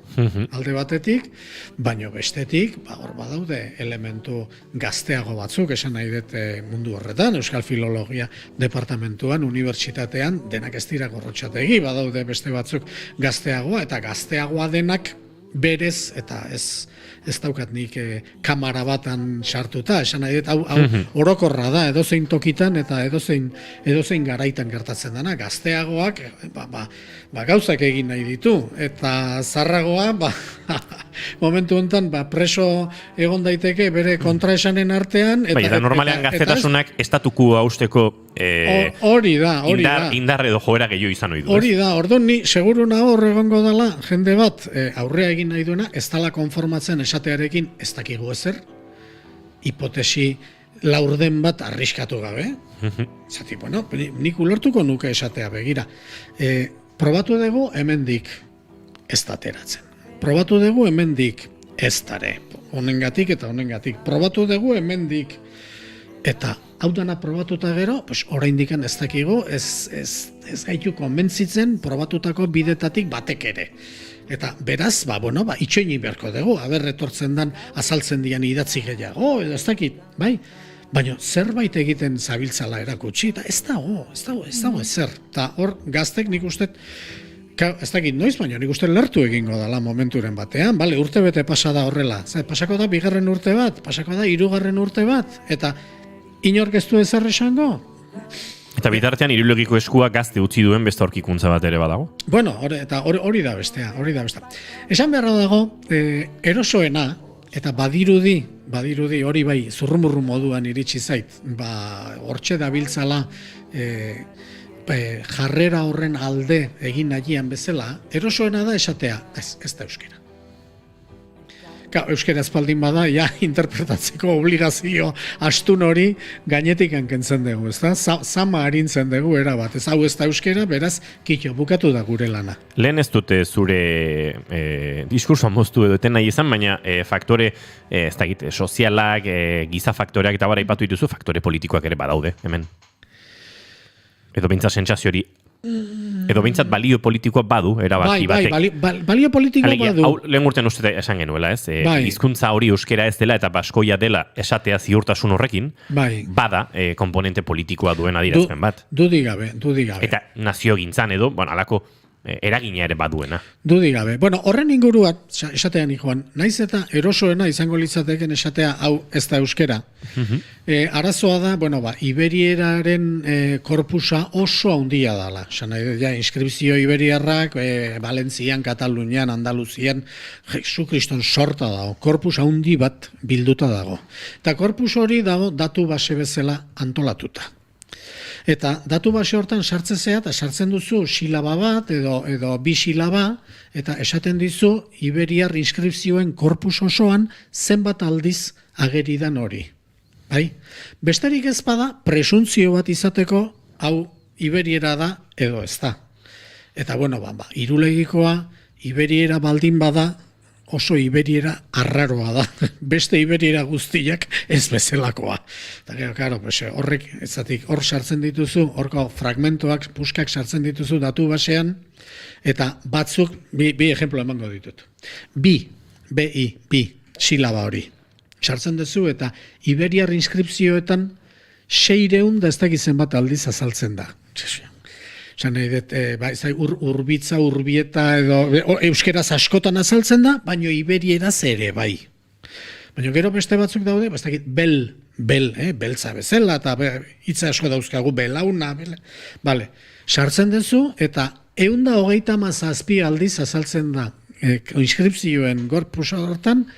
alde batetik, baino bestetik, hor badaude elementu gazteago batzuk, esan nahi dut mundu horretan, Euskal Filologia Departamentuan, Unibertsitatean, denak ez dira gorrotxategi, badaude beste batzuk gazteagoa, eta gazteagoa denak berez, eta ez daukat nik kamara batan sartuta, esan nahi dut, hau orokorra da, edozein tokitan eta edozein garaitan gertatzen dena, gazteagoak gauzak egin nahi ditu, eta zarragoa momentu honetan preso egon daiteke bere kontraesanen artean. Eta normalean gaztetasunak estatuko hausteko hori da. Indar edo joera gehiago izan ohi du. Hori da, orduan ni seguru nago egongo dela jende bat aurrea egin nahi duena, ez dala konformatzen esatearekin ez dakigu ezer, hipotesi laurden bat arriskatu gabe. Zati, nik ulertuko nuke esatea begira. Probatu dugu hemendik ez dateratzen. Probatu dugu hemendik ez dare. Honengatik eta honengatik. Probatu dugu hemendik eta hau dana probatuta gero, oraindik ez dakigu, ez gaitu konbentzitzen probatutako bidetatik batek ere. Eta beraz, itxoini beharko dugu, etortzen dan azaltzen dian idatzi gehiago, edo ez dakit, bai? Baina zerbait egiten zabiltzala erakutsi, eta ez dago ezer. Eta hor, gaztek nik uste, ez dakit noiz, baina nik uste lertu egingo dela momenturen batean, urte bete pasada horrela. Pasako da 2. urte bat, pasako da 3. urte bat, eta inork ez du ezer esango? Eta bitartean Irulegiko eskua gazte utzi duen beste aurkikuntza bat ere badago? Hori da bestea. Esan beharra dago, erosoena, eta badirudi hori bai zurrumurru moduan iritsi zait, hortxe dabiltzala jarrera horren alde egin nahian bezala, erosoena da esatea, ez da euskera. Euskera espaldin bada, interpretatzeko obligazio astun hori gainetik hankentzen dugu, ez da? Zama harintzen dugu erabat, ez hau ez da euskera, beraz, kitxo, bukatu da gure lana. Lehen ez dute zure diskursoa moztu edo eten nahi izan, baina faktore, ez da egite, sozialak, giza faktoreak eta bara ipatu dituzu, faktore politikoak ere badaude, hemen. Edo bintza sentsazio hori Edo behintzat balio politikoa badu, erabaki batek. Balio politikoa badu. Hau, lehen urtean uste esan genuela, ez? Hizkuntza hori euskera ez dela eta baskoia dela esatea ziurtasun horrekin, bada komponente politikoa duen adierazpen bat. Dudik gabe. Eta naziogintzan edo, alako eragina ere baduena. Dudik gabe. Horren inguruan, esatean Juan, naiz eta erosoena izango litzateken esatea hau ez da euskera. Arazoa da, iberieraren korpusa oso handia dala. Inskripzio iberiarrak, Valentzian, Katalunian, Andaluzian, Jesu Kriston sorta dago. Korpus handi bat bilduta dago. Eta korpus hori dago datu base bezala antolatuta. Eta datu base hortan sartzen zea, eta sartzen duzu silaba bat edo bi silaba, eta esaten dizu iberiar inskripzioen korpus osoan zenbat aldiz ageridan hori. Besterik ez bada presuntzio bat izateko hau iberiera da edo ez da. Eta irulegikoa iberiera baldin bada oso iberiera arraroa da. Beste iberiera guztiak ez bezalakoa. Eta gero, horrek, ezatik, hor sartzen dituzu, horko fragmentoak, puskak sartzen dituzu datu basean, eta batzuk, bi ejemplo emango ditut. Bi silaba hori. Sartzen duzu, eta iberiar inskripzioetan 600 ez dakizen bat aldiz azaltzen da. Esan nahi dut, urbitza, urbieta, edo euskeraz askotan azaltzen da, baino iberieraz ere bai. Baina gero beste batzuk daude, beltza bezala, eta hitza asko dauzkagu, belauna, sartzen duzu, eta 137 aldiz azaltzen da inskripzioen gorpusa hortan,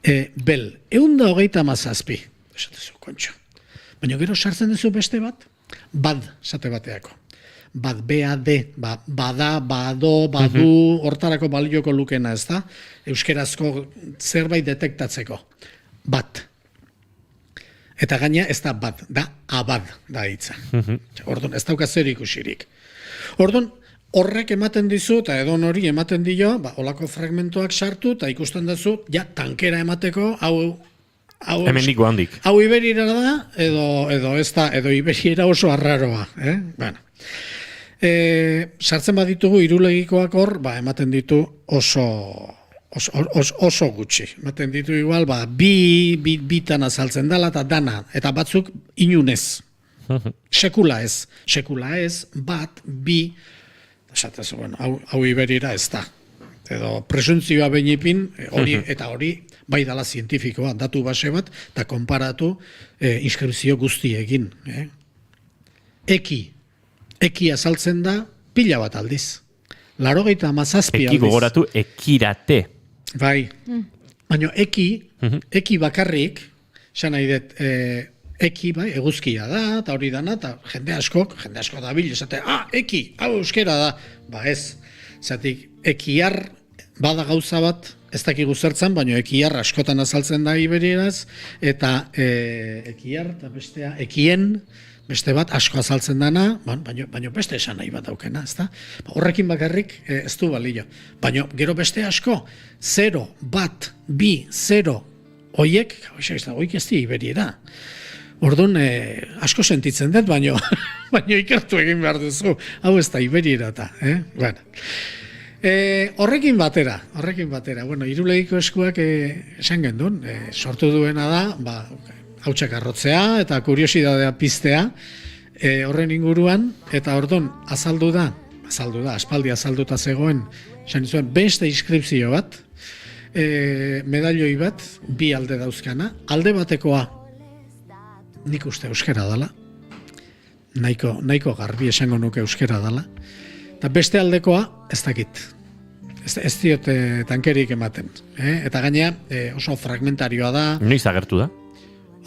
137. Esatezu, kontxo. Baina gero sartzen duzu beste bat, esate bateako. BAD, bada, bado, badu, hortarako balioko lukena, ez da? Euskerazko zerbait detektatzeko. Bat. Eta gaina ez da bat, da abad da hitza. Orduan, ez dauka zer ikusirik. Orduan, horrek ematen dizu, eta edon hori ematen dio, olako fragmentoak sartu, eta ikusten duzu, tankera emateko, hemendiko handik. Hau iberiera da, edo ez da, edo iberiera oso arraroa. Sartzen baditugu irulegikoak hor, ematen ditu oso gutxi. Ematen ditu igual, bitan azaltzen dela eta dana, eta batzuk inunez. Sekula ez, bat, bi, esatezu, hau iberiera ez da. Edo presuntzioa behinipin, eta hori, bai dala zientifikoa, datu base bat, eta konparatu inskripzio guztiekin. Eki azaltzen da pila bat aldiz. 97 aldiz. Eki gogoratu ekirate. Bai. Baina eki bakarrik, esan nahi dut, eki bai, eguzkia da, eta hori dana, eta jende asko da bil, esate, eki, hau euskera da. Ez, zatik, ekiar bada gauza bat, ez dakigu zertzen, baina ekiar askotan azaltzen da iberieraz, eta ekiar, eta bestea, ekien, beste bat asko azaltzen dana, baina beste esan nahi bat daukena, ezta? Horrekin bakarrik ez du balio. Baina gero beste asko, 0, bat, 2, 0, oiek, oik ez di iberiera. Orduan, asko sentitzen dut, baina ikertu egin behar duzu, hau ez da iberiera eta. Horrekin batera, irulegiko eskuak esan gendun, sortu duena da, hautsak arrotzea eta kuriosidadea piztea horren inguruan, eta orduan azaldu da, aspaldi azalduta zegoen, esan izuen, beste inskripzio bat, medailoi bat, bi alde dauzkana, alde batekoa, nik uste euskera dala, nahiko garbi esango nuke euskera dala, eta beste aldekoa ez dakit. Ez diote tankerik ematen. Eta gainea oso fragmentarioa da. Noiz agertu da?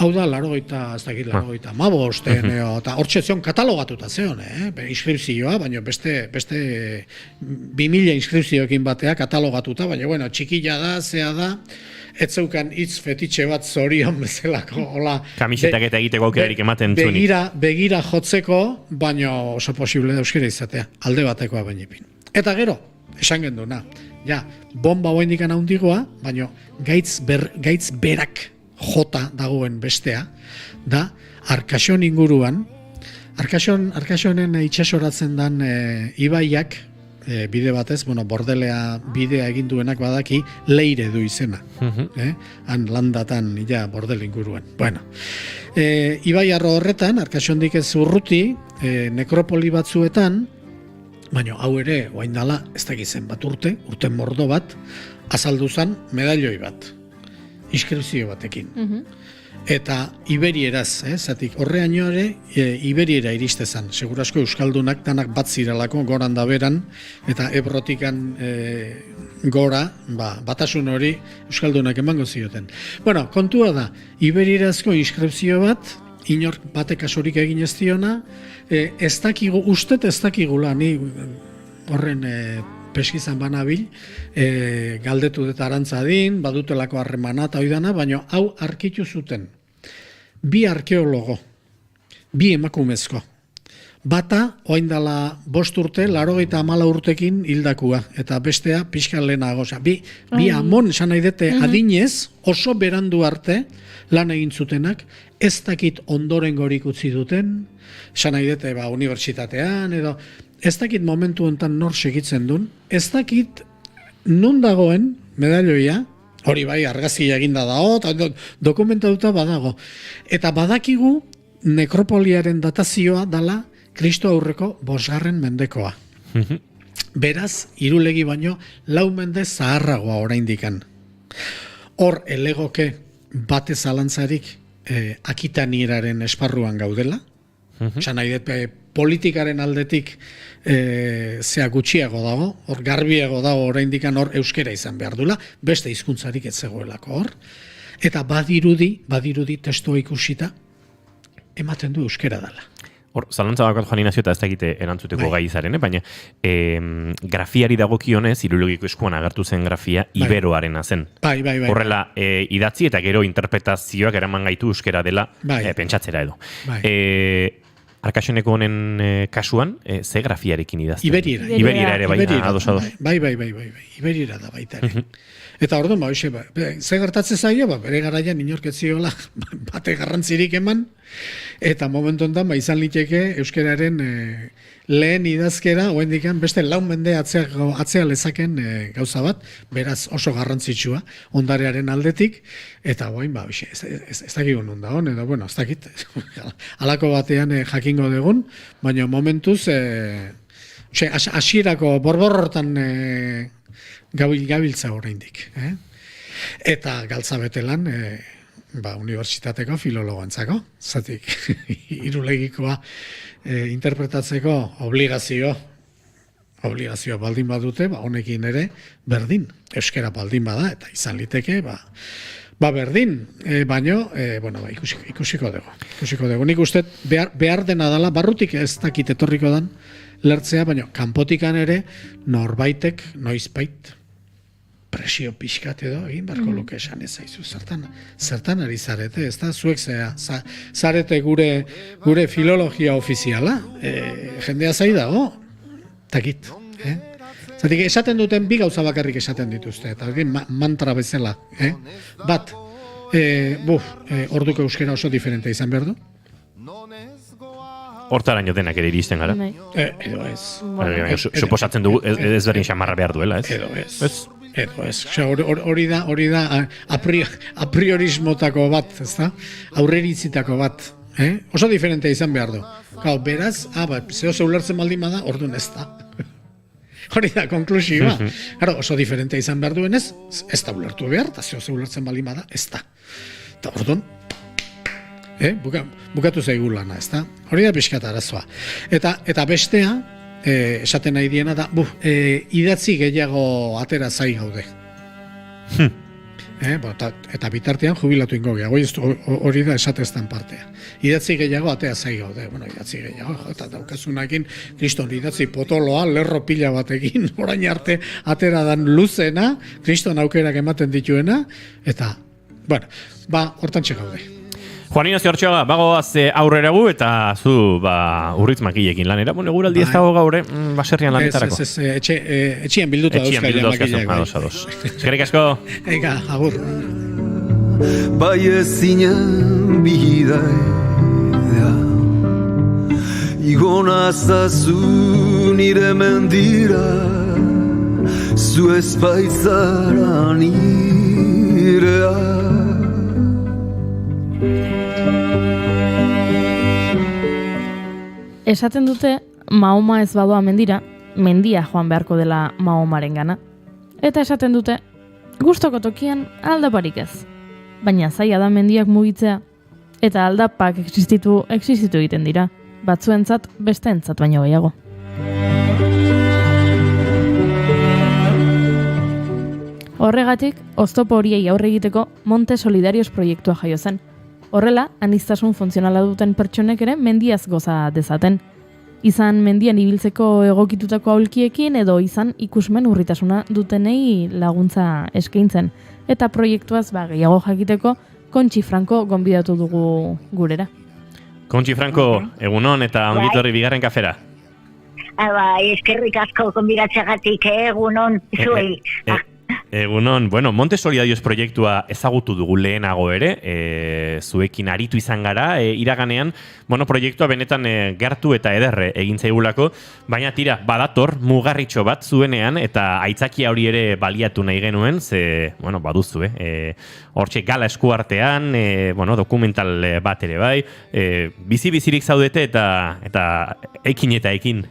Hau da, 85, eta hortxe zion katalogatuta zeon, inskripzioa, baina beste 2000 inskripzioekin batea katalogatuta, baina txikila da, zea da, ez zeukan hitz fetitxe bat zorion bezalako, hola. Kamisetak eta egiteko aukerarik ematen zuenik. Begira jotzeko, baina oso posible da euskera izatea, alde batekoa bainipin. Eta gero, esan genduna, bomba hoendikan handigoa, baina gaitz berak jota dagoen bestea, da Arkason inguruan Arkaxonen itxasoratzen dan ibaiak, bide batez, Bordelea bidea egin duenak badaki, Leire du izena. Han landatan, ja, Bordel inguruan. Bueno, ibai arro horretan, Arkaxondik ez urruti, nekropoli batzuetan, baina hau ere, oain dala, ez da gizen bat urte mordo bat, azaldu zan medailoi bat, inskripzio batekin. Eta iberieraz, zatik horreaino ere iberiera iristezan. Segurasko euskaldunak danak bat ziralako goran da beran, eta Ebrotikan gora, batasun hori euskaldunak emango zioten. Bueno, kontua da, iberierazko inskripzio bat, inor batek asorik egin ez diona, ez dakigu, ustet ez dakigula, ni horren peskizan banabil, galdetu dut arantzadin, badutelako harremana eta oidana, baina hau arkitu zuten. Bi arkeologo, bi emakumezko. Bata, oaindala 5 urte, 84 urtekin hildakua, eta bestea pixka lehenago. Bi amon, esan nahi dute, adinez, oso berandu arte, lan egin zutenak, ez dakit ondoren gorik utzi duten, esan nahi dute, unibertsitatean, edo, ez dakit momentu honetan nor segitzen duen, ez dakit non dagoen medalloia, hori bai argazia eginda dago, dokumentatuta badago. Eta badakigu nekropoliaren datazioa dala Kristo aurreko 5. mendekoa. Beraz, Irulegi baino 4 mende zaharragoa oraindikan. Hor elegoke bate zalantzarik Akitanieraren esparruan gaudela. Esan nahi dut, politikaren aldetik zea gutxiago dago, hor garbiago dago oraindikan hor euskera izan behar dula, beste hizkuntzarik ez zegoelako hor. Eta badirudi testua ikusita, ematen du euskera dela. Hor, zalantza bakat Juan Inazio eta ez dakite erantzuteko gai izaren, baina grafiari dagokionez, Irulogiko eskuan agertu zen grafia iberoarena zen. Bai. Horrela, idatzi eta gero interpretazioak eraman gaitu euskera dela pentsatzera edo. Arkaxoneko honen kasuan, ze grafiarekin idazten? Iberiera ere bai, ados. Bai, Iberiera da baita ere. Eta orduan, ze gertatzen zaio, bere garaian inorketziola bate garrantzirik eman, eta momentu honetan izan liteke euskararen lehen idazkera, oendikan beste 4 mende atzea lezaken gauza bat, beraz oso garrantzitsua, ondarearen aldetik, eta oain, ez dakigun non da hon, edo, ez dakit, halako batean jakingo dugun, baina momentuz, hasierako borborrotan gabiltza oraindik. Eta galtza betelan, unibertsitateko filologoantzako, zatik Irulegikoa interpretatzeko obligazio baldin badute, honekin ere berdin, euskera baldin bada, eta izan liteke, berdin, baino, ikusiko dugu. Nik uste behar dena dela, barrutik ez dakit etorriko dan, lertzea, baina kanpotikan ere norbaitek noizbait presio pixkat edo egin barko luke esan ez zaizu. Zertan ari zarete, ez da? Zuek zarete gure filologia ofiziala. Jendea zai dago, takit. Zatik, esaten duten bi gauza bakarrik esaten dituzte, eta mantra bezala. Bat, orduko euskera oso diferente izan behar du. Hortaraino denak ere iristen gara. Edo ez. Suposatzen dugu ez berdin xamarra behar duela, ez? Edo ez. Hori da apriorismotako bat, ez da? Aurreritzitako bat. Oso diferente izan behar du. Beraz, zeo ulertzen baldin bada, orduan ez da. Hori da, konklusioa. Oso diferente izan behar duen ez da ulertu behar, eta zeo ulertzen baldin bada, ez da. Eta orduan, bukatu zaigu lana, ez da? Hori da pixkat arazoa. Eta bestea, esaten nahi diena da, idatzi gehiago atera zai gaude. Eta bitartean jubilatu ingo gehiago, hori da esateztan partea. Idatzi gehiago atea zai gaude, idatzi gehiago, eta daukazunakin, kriston idatzi potoloa, lerro pila batekin, orain arte atera dan luzena, kriston aukerak ematen dituena, eta, hortan txekaude. Juan Inazio Artxoaga, bagoaz aurrera gu, eta zu urritz makilekin lanera. Eguraldi ez dago gaur, baserrian lanetarako. Etxien bilduta dauzkaila makileak. Ados. Eskerrik asko. Ega, agur. Bai ezina bidea igona zazu nire mendira, zu ez baitzara nirea. Esaten dute, Mahoma ez badoa mendira, mendia joan beharko dela Mahomaren gana. Eta esaten dute, gustoko tokian aldaparik ez. Baina zaila da mendiak mugitzea, eta aldapak existitu egiten dira, batzuentzat besteentzat baino gehiago. Horregatik, oztopo horiei aurre egiteko Monte Solidarios proiektua jaio zen. Horrela, aniztasun funtzionala duten pertsonek ere mendiaz goza dezaten. Izan mendian ibiltzeko egokitutako aulkiekin edo izan ikusmen urritasuna dutenei laguntza eskaintzen. Eta proiektuaz gehiago jakiteko Kontxi Franco gonbidatu dugu gurera. Kontxi Franco, egunon eta ongitorri bigarren kafera. Eskerrik asko gonbidatzeagatik, egunon zuei. Egunon, bueno, Monte Solidarios proiektua ezagutu dugu lehenago ere, zuekin aritu izan gara, iraganean, bueno, proiektua benetan gertu eta ederre egin zaigulako, baina tira, badator, mugarritxo bat zuenean, eta aitzakia hori ere baliatu nahi genuen, ze, bueno, baduzu, hortxe gala eskuartean, bueno, dokumental bat ere bai, bizi-bizirik zaudete eta ekin.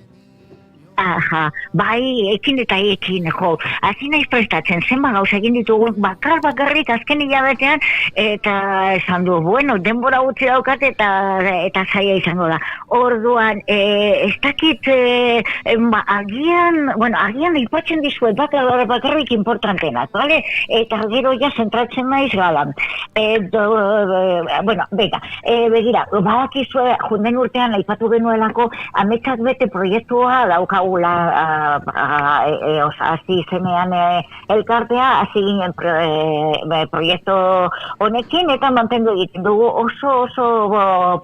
Aha, bai, ekin eta ekin, jo. Hasi naiz prestatzen, zenba gauza egin ditugu bakarrik azken hilabetean, eta esan du, bueno, denbora gutxi daukat eta zaila izango da. Orduan, ez dakit, agian ipatzen dizuet bakarrik importantenak, bale? Eta gero ja zentratzen naiz galan. Bueno, begira, badakizue, junden urtean aipatu genuelako, ametsak bete proiektua daukagu hasi zenean elkartea, hasi ginen proiektu honekin eta mantendu egiten dugu oso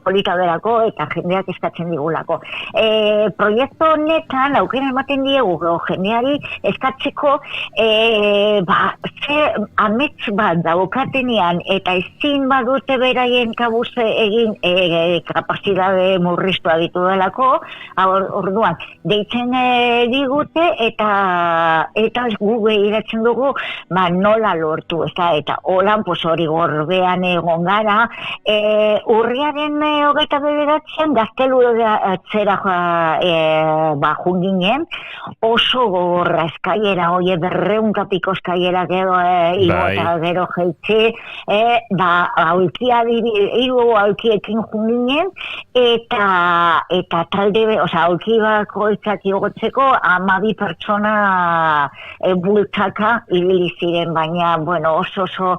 polita derako eta jendeak eskatzen digulako. Proiektu honetan aukera ematen diegu jendeari eskatzeko ze amets bat daukatenean eta ezin badute beraien kabuz egin kapazitate murriztua ditu delako, orduan, deitzen digute eta gu behiratzen dugu nola lortu, eta holan hori gorbean egon gara, urriaren 29 gaztelu atzera junginen, oso gorra eskailera, 200 kapiko eskailera gero igota gero jeitzi, hiru aulkiekin junginen, eta talde, aulki bako igotzeko 12 pertsona bultzaka ibili ziren, baina bueno, oso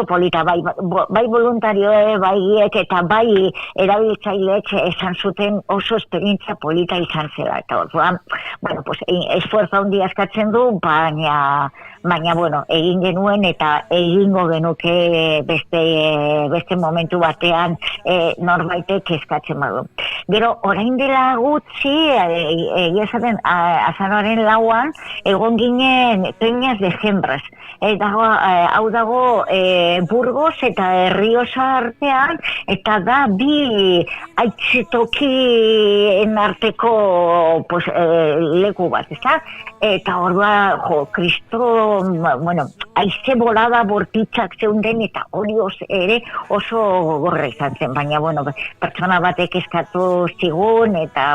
polita, bai voluntarioe, baiek eta bai erabiltzaileek esan zuten oso esperientzia polita izan zela, eta orduan, bueno, esfuerzo handia eskatzen du, baina bueno, egin genuen eta egingo genuke beste momentu batean norbaitek eskatzen badu. Gero, orain dela gutxi, egia esaten, azaroaren 4an, egon ginen Peñas de Gembras. Hau dago Burgos eta Errioxa artean, eta da bi aitzitokien arteko leku bat, ezta? Eta ordua, kristo, bueno, aize bolada bortitzak zeunden, eta hori ere oso gorra izan zen, baina, bueno, pertsona batek eskatu zigun, eta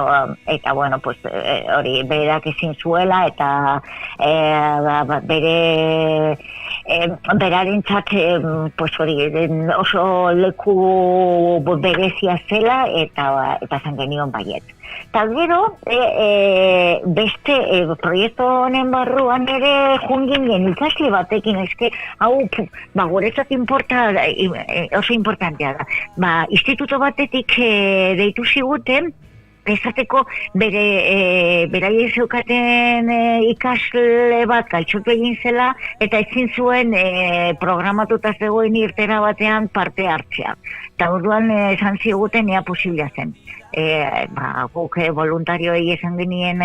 bueno, hori berak ezin zuela, eta berarentzat oso leku berezia zela, eta zan genion baiet. Eta gero, beste proiektu honen barruan ere junginen ikasle batekin, hau, guretzat oso importantea da. Instituto batetik deitu ziguten, esateko beraien zeukaten ikasle bat gaitxotu egin zela eta ezin zuen programatuta zegoen irtera batean parte hartzea. Eta orduan esan ziguten ea posibila zen. Guk voluntarioei esan genien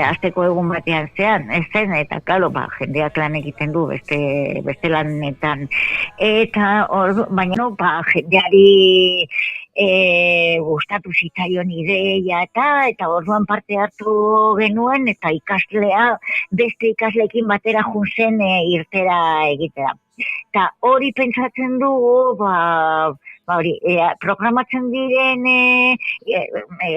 azteko egun batean zean, ez zen, eta klaro, jendeak lan egiten du beste lanetan. Eta baina jendeari gustatu zitzaion ideia eta orduan parte hartu genuen eta ikaslea beste ikasleekin batera juntzen irtera egitera. Eta hori pentsatzen dugu, hori, programatzen diren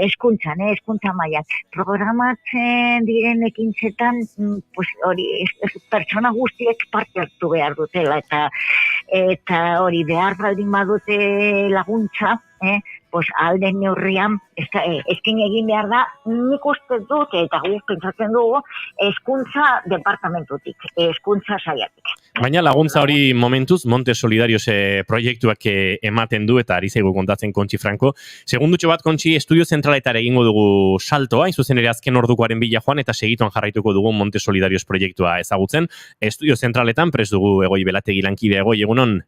hezkuntza mailan, programatzen diren ekintzetan, hori, pertsona guztiek parte hartu behar dutela, eta hori behar baldin badute laguntza, alden neurrian, eskin egin behar da, nik uste dut, eta guk pentsatzen dugu, hezkuntza departamentutik, hezkuntza saiatik. Baina laguntza hori momentuz, Monte Solidarios proiektuak ematen du, eta ari zaigu kontatzen Kontxi Franco. Segundutxo bat, Kontxi, estudio zentraletara egingo dugu saltoa, zuzen ere azken ordukoaren bila joan, eta segituan jarraituko dugu Monte Solidarios proiektua ezagutzen. Estudio zentraletan, prest dugu Egoi Belategi lankide, Egoi, egunon?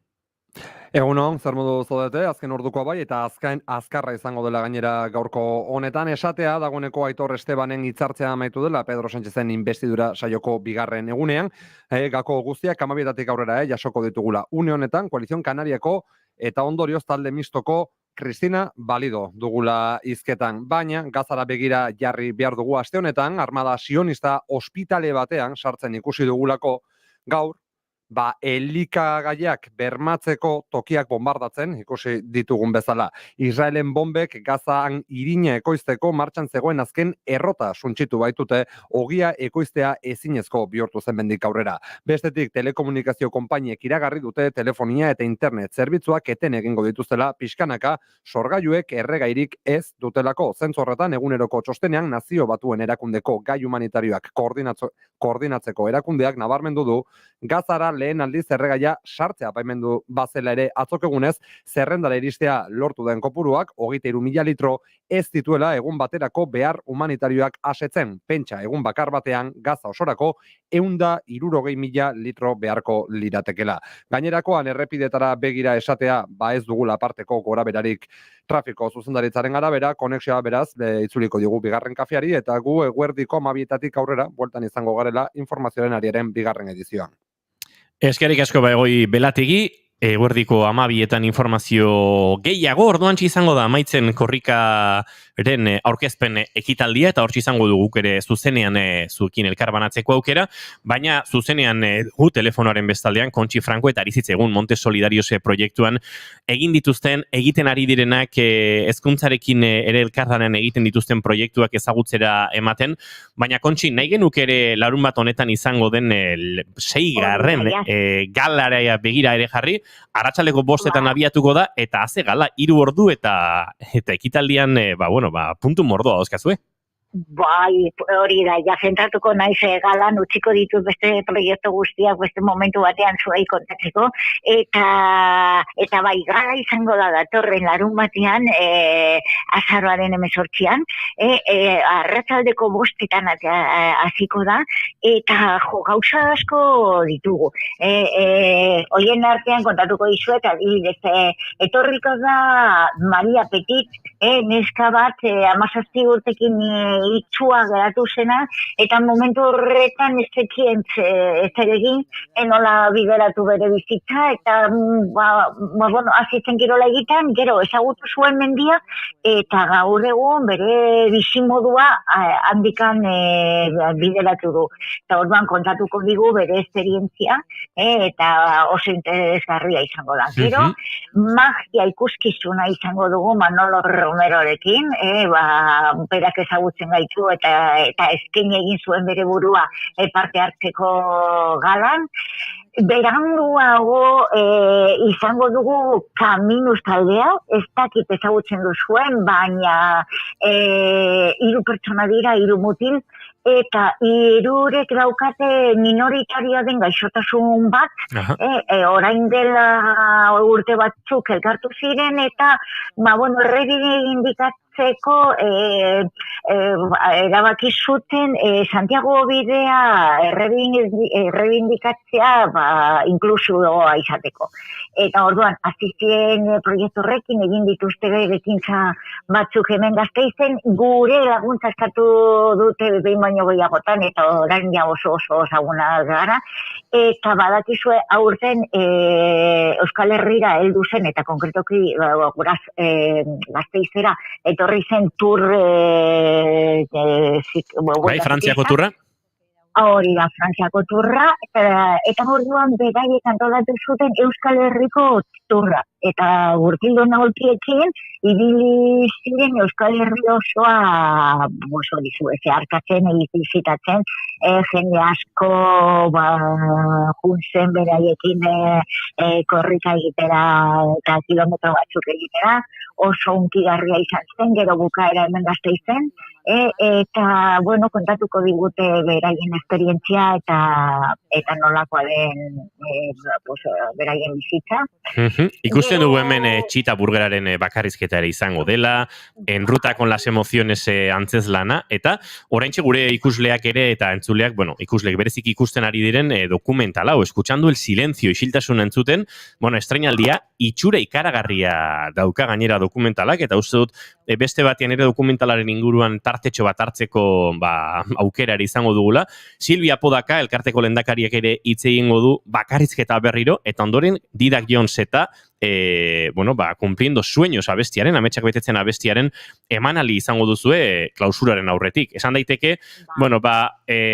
Egunon, zer modu zaudete, azken ordukoa bai, eta azkarra izango dela gainera gaurko honetan. Esatea, dagoeneko Aitor Estebanen hitzartzea amaitu dela Pedro Sánchezen inbestidura saioko bigarren egunean. Gako guztiak 12 aurrera jasoko ditugula. Une honetan, Koalizion Kanariako eta ondorioz talde mistoko Cristina Balido dugula hizketan. Baina, Gazara begira jarri behar dugu aste honetan, armada sionista ospitale batean sartzen ikusi dugulako gaur, elikagaiak bermatzeko tokiak bombardatzen, ikusi ditugun bezala. Israelen bombek Gazaan irina ekoizteko martxan zegoen azken errota suntsitu baitute, ogia ekoiztea ezinezko bihurtu zen mendik aurrera. Bestetik, telekomunikazio konpainiek iragarri dute telefonia eta internet zerbitzuak eten egingo dituztela pixkanaka, sorgailuek erregairik ez dutelako. Zentzu horretan, eguneroko txostenean Nazio Batuen erakundeko gai humanitarioak koordinatzeko erakundeak nabarmendu du, Gazara lehen aldiz erregaia sartzea baimendu bazela ere atzokegunez, zerrendara iristea lortu den kopuruak, 23.000 litro ez dituela egun baterako behar humanitarioak asetzen. Pentsa, egun bakar batean, Gaza osorako 160.000 litro beharko liratekela. Gainerakoan errepidetara begira esatea, ez dugula aparteko goraberarik trafiko zuzendaritzaren arabera, konexioa beraz, itzuliko digu bigarren kafeari, eta gu eguerdiko 12 aurrera, bueltan izango garela informazioaren ariaren bigarren edizioan. Eskerrik asko Egoi Belategi, eguerdiko 12etan informazio gehiago, orduan izango da amaitzen korrikaren aurkezpen ekitaldia, eta hortzi izango dugu ere zuzenean zuekin elkarbanatzeko aukera, baina zuzenean gu telefonoaren bestaldean Kontxi Franco eta Arizitz egun Monte Solidarios proiektuan egiten ari direnak hezkuntzarekin ere elkarlanean egiten dituzten proiektuak ezagutzera ematen, baina Kontxi, nahi genuk ere larun bat honetan izango den 6. Galara begira ere jarri, arratsaleko 5 abiatuko da, eta haze gala 3 ordu eta ekitaldian, puntu mordoa dauzkazue. Bai, hori da, ja zentratuko naiz galan utziko ditut beste proiektu guztiak beste momentu batean zuei kontatzeko, eta bai, gala izango da datorren larun batean, azaroaren 18an, arratsaldeko 5etan hasiko da, eta gauza asko ditugu. Hoien artean kontatuko dizuet, adibidez, etorriko da Maria Petit, neska bat 17 urtekin itxua geratu zena, eta momentu horretan ez zekien zer egin, enola bideratu bere bizitza, eta azitzen kirola egiten, gero ezagutu zuen mendia, eta gaur egun bere bizimodua handikan bideratu du. Eta orduan kontatuko digu bere esperientzia, eta oso interesgarria izango da. Gero, magia ikuskizuna izango dugu Manolo Romerorekin, berak ezagutzen gaitu eta eskin egin zuen bere burua parte hartzeko galan. Beranduago izango dugu Kaminuz taldea, ez dakit ezagutzen duzuen, baina 3 pertsona dira, 3 mutil, eta 3 daukate minoritaria den gaixotasun bat, orain dela urte batzuk elkartu ziren, eta errebide jartzeko erabaki zuten Santiago bidea errebindikatzea inklusioa izateko. Eta orduan, azizien proiektu horrekin egin dituzte ekintza batzuk hemen Gasteizen, gure laguntza eskatu dute behin baino gehiagotan, eta orain ja oso ezaguna gara, eta badakizue aurten Euskal Herrira heldu zen, eta konkretoki Gasteizera, etorri zen tur... Frantziako turra? Hori da, Frantziako turra, eta orduan beraiek antolatu zuten Euskal Herriko turra. Eta Gurtildo Naoltiekin, ibili ziren Euskal Herri osoa zeharkatzen, bizitatzen, jende asko juntzen beraiekin korrika egitera eta kilometro batzuk egitera, oso hunkigarria izan zen, gero bukaera hemen Gasteizen, eta, kontatuko digute beraien esperientzia eta nolakoa den beraien bizitza. Ikusten dugu hemen txita burgeraren bakarrizketa ere izango dela, En ruta con las emociones antzezlana, eta oraintxe gure ikusleak ere eta entzuleak, ikusleak berezik ikusten ari diren dokumentala, escuchando el silencio isiltasuna entzuten, estreinaldia itxura ikaragarria dauka gainera dokumentalak, eta uste dut beste batean ere dokumentalaren inguruan tartetxo bat hartzeko aukera ere izango dugula. Silvia Podaka, elkarteko lehendakariak ere hitz egingo du bakarrizketa berriro, eta ondoren Didak Jones eta cumpliendo sueños abestiaren, ametsak betetzen abestiaren emanali izango duzue klausuraren aurretik. Esan daiteke,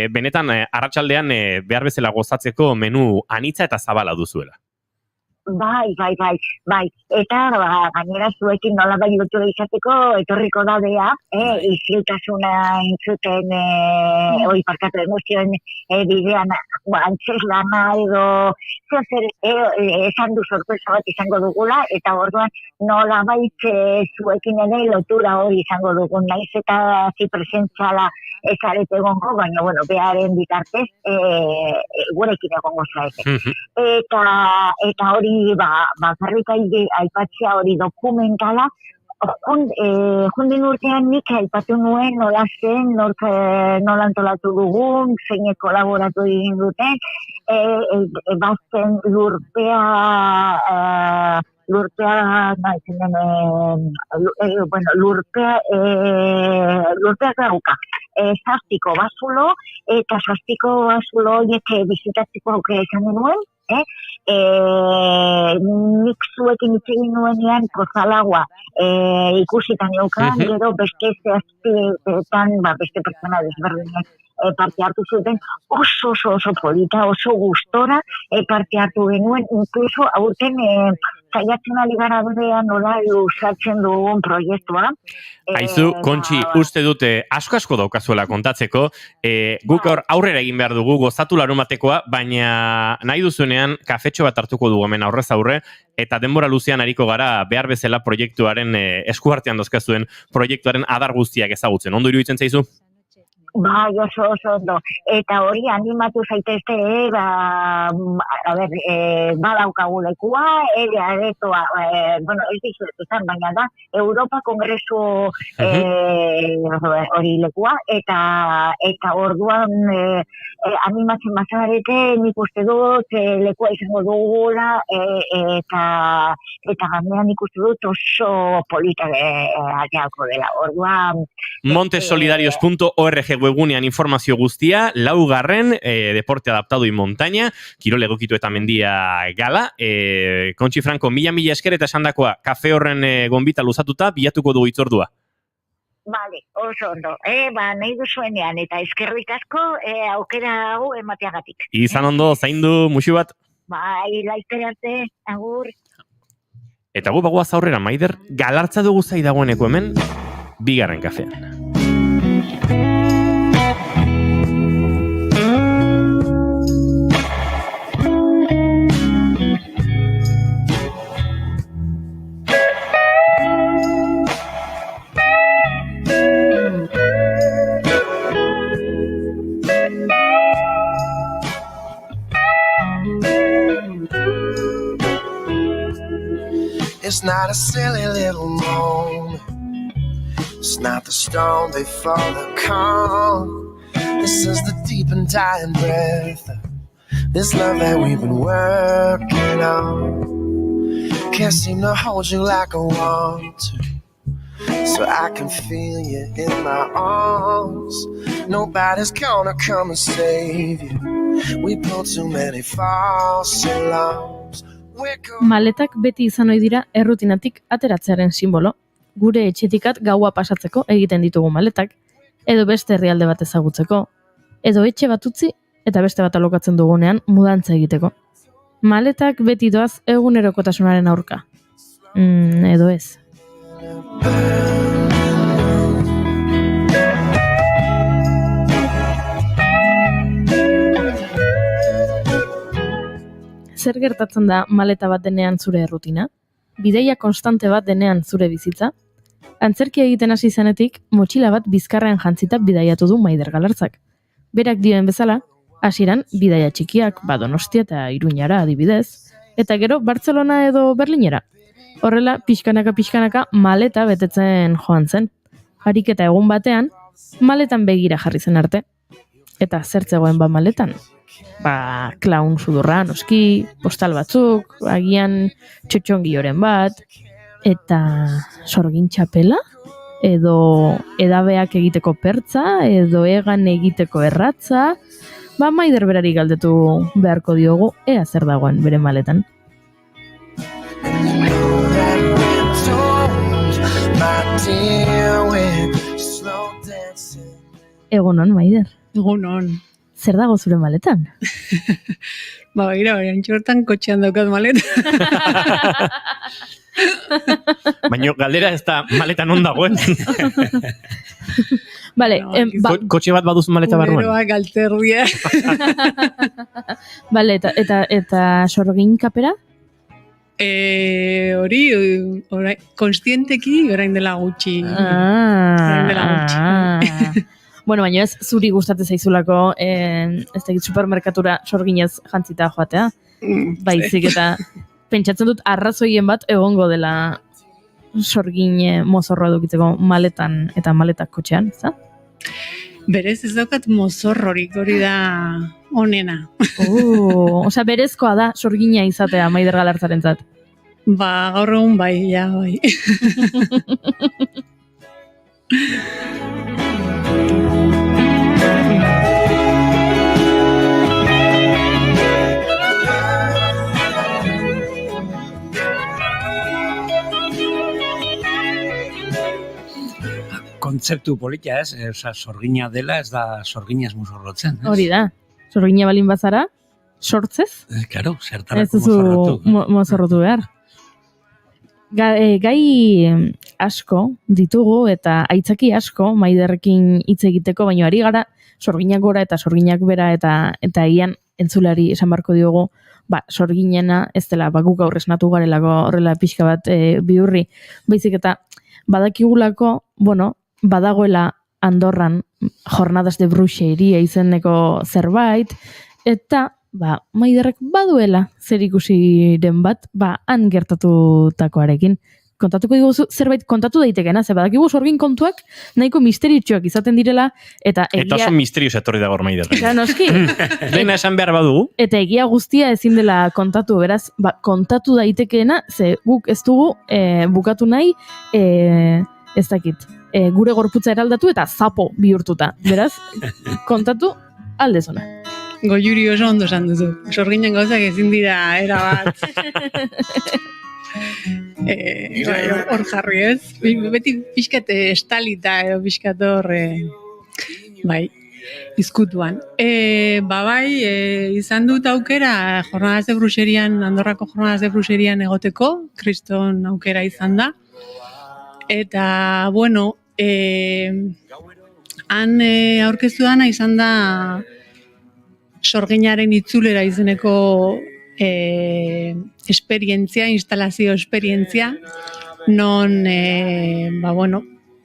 benetan arratsaldean behar bezala gozatzeko menu anitza eta zabala duzuela. Bai. Eta gainera zuekin nola bai lotura izateko etorriko da bea, iziltasuna entzuten, emozioen bidean antzeslana edo esan du sorpresa bat izango dugula, eta orduan nola bai zuekin ere lotura hori izango dugun, naiz eta presentziala ezarete egongo, baina bearen bitartez gurekin egongo zaete. Eta hori bakarrik aipatzea hori dokumentala, jundin urtean nik aipatu nuen nola zen, nola antolatu dugun, zeinek kolaboratu egin duten, bazen lurpea gauka. Zaztiko bazulo, eta zaztiko bazulo horiek bizitatzeko aukera izan nuen, nik zuekin itxegin nuenean kozalagua ikusitan eukan, gero beste zehaztetan, beste pertsona desberdinak parte hartu zuten, oso polita, oso gustora parte hartu genuen, inkluso aurten saiatzen ari gara berean nola usatzen dugun proiektua. Aizu, Kontxi, uste dute asko daukazuela kontatzeko, guk aurrera egin behar dugu gozatu larumatekoa, baina nahi duzunean kafetxo bat hartuko dugu hemen aurrez aurre, eta denbora luzean ariko gara behar bezala proiektuaren eskuartean dozkazuen proiektuaren adar guztiak ezagutzen. Ondo iruditzen zaizu? Bai, oso ondo. Eta hori animatu zaitezte, badaukagu lekua, aretoa, ez dizuet izan, baina da, Europa Kongresu hori lekua, eta orduan animatzen bazarete, nik uste dut lekua izango dugula, eta ganean nik uste dut oso polita ateako dela. Orduan... montesolidarios.org webunean informazio guztia, 4. Deporte adaptado y montaña, kirol egokitu eta mendia gala. Kontxi Franco, mila esker eta esandakoa, kafe horren gonbita luzatuta, bilatuko dugu itzordua. Bale, oso ondo. Nahi duzuenean, eta eskerrik asko aukera hau emateagatik. Izan ondo, zaindu, musu bat. Bai, laiztere arte, agur. Eta gu bagoaz aurrera, Maider, galartza dugu zai dagoeneko hemen, 2. kafean. It's not a silly little moan. It's not the storm they fall that calm. This is the deep and dying breath of this love that we've been working on. Can't seem to hold you like I want to, so I can feel you in my arms. Nobody's gonna come and save you. We pulled too many false alarms. Maletak beti izan ohi dira errutinatik ateratzearen simbolo. Gure etxetikat gaua pasatzeko egiten ditugu maletak, edo beste herrialde bat ezagutzeko, edo etxe bat utzi eta beste bat alokatzen dugunean mudantza egiteko. Maletak beti doaz egunerokotasunaren aurka. Edo ez. Zer gertatzen da maleta bat denean zure errutina? Bidaia konstante bat denean zure bizitza? Antzerki egiten hasi zenetik, motxila bat bizkarrean jantzita bidaiatu du Maider Galartzak. Berak dioen bezala, hasieran bidaia txikiak, Donostia eta Iruñara adibidez, eta gero Bartzelona edo Berlinera. Horrela, pixkanaka maleta betetzen joan zen. Ariketa egun batean, maletan begira jarri zen arte. Eta zer zegoen maletan? Klaun sudurra, noski, postal batzuk, agian txotxongioren bat, eta sorgin txapela, edo edabeak egiteko pertza, edo egan egiteko erratza, Maider berari galdetu beharko diogu, ea zer dagoen bere maletan. Egunon, Maider. Egunon. Zer dago zure maletan? Baina, antxortan kotxean daukat maleta. Baina galdera ez da maletan on dagoen. Vale, Kotxe bat baduzu maleta barruan? Uneroak alterdia. Vale, eta sorgin kapera? Hori, konstienteki orain dela gutxi. Bueno, baina ez zuri gustatzen zaizulako ez dakit supermerkatura sorginez jantzita joatea. Baizik eta pentsatzen dut arrazoien bat egongo dela sorgin mozorroa edukitzeko maletan eta maletak kotxean, ez da? Berez ez daukat mozorrorik, hori da onena. Osea, berezkoa da sorgina izatea Maider Galartzarentzat. Gaur egun bai, ja, bai. Kontzeptu politia ez, sorgina dela ez da sorginaz mozorrotzen. Hori da, sorgina balin bazara, sortzez? Claro, zertarako mozorrotu. Ez duzu mozorrotu behar. Gai asko ditugu eta aitzaki asko Maiderrekin hitz egiteko, baina ari gara sorginak gora eta sorginak bera eta ian entzulari esan barko diogu, sorginena ez dela guk gaur esnatu garelako horrela pixka bat bihurri, baizik eta badakigulako, badagoela Andorran jornadas de bruxeria izeneko zerbait, eta Maiderrek baduela zer ikusiren bat, han gertatutakoarekin. Kontatuko diguzu zerbait kontatu daitekena, ze badakigu sorgin kontuak nahiko misteriotsuak izaten direla, eta egia... Eta oso misterioz etorri da gaur Maider. Ja, noski. Dena esan behar badugu. Eta egia guztia ezin dela kontatu, beraz, kontatu daitekeena, ze guk ez dugu bukatu nahi, ez dakit, gure gorputza eraldatu eta zapo bihurtuta. Beraz, kontatu aldezona. Goiuri oso ondo esan duzu. Sorginen gauzak ezin dira erabat. Hor jarri ez. Beti pixkat estalita edo pixkat hor izkutuan. Izan dut aukera jornadas de bruxerian, Andorrako jornadas de bruxerian egoteko, kriston aukera izan da. Eta, han aurkeztu dana izan da sorginaren itzulera izeneko esperientzia, instalazio esperientzia, non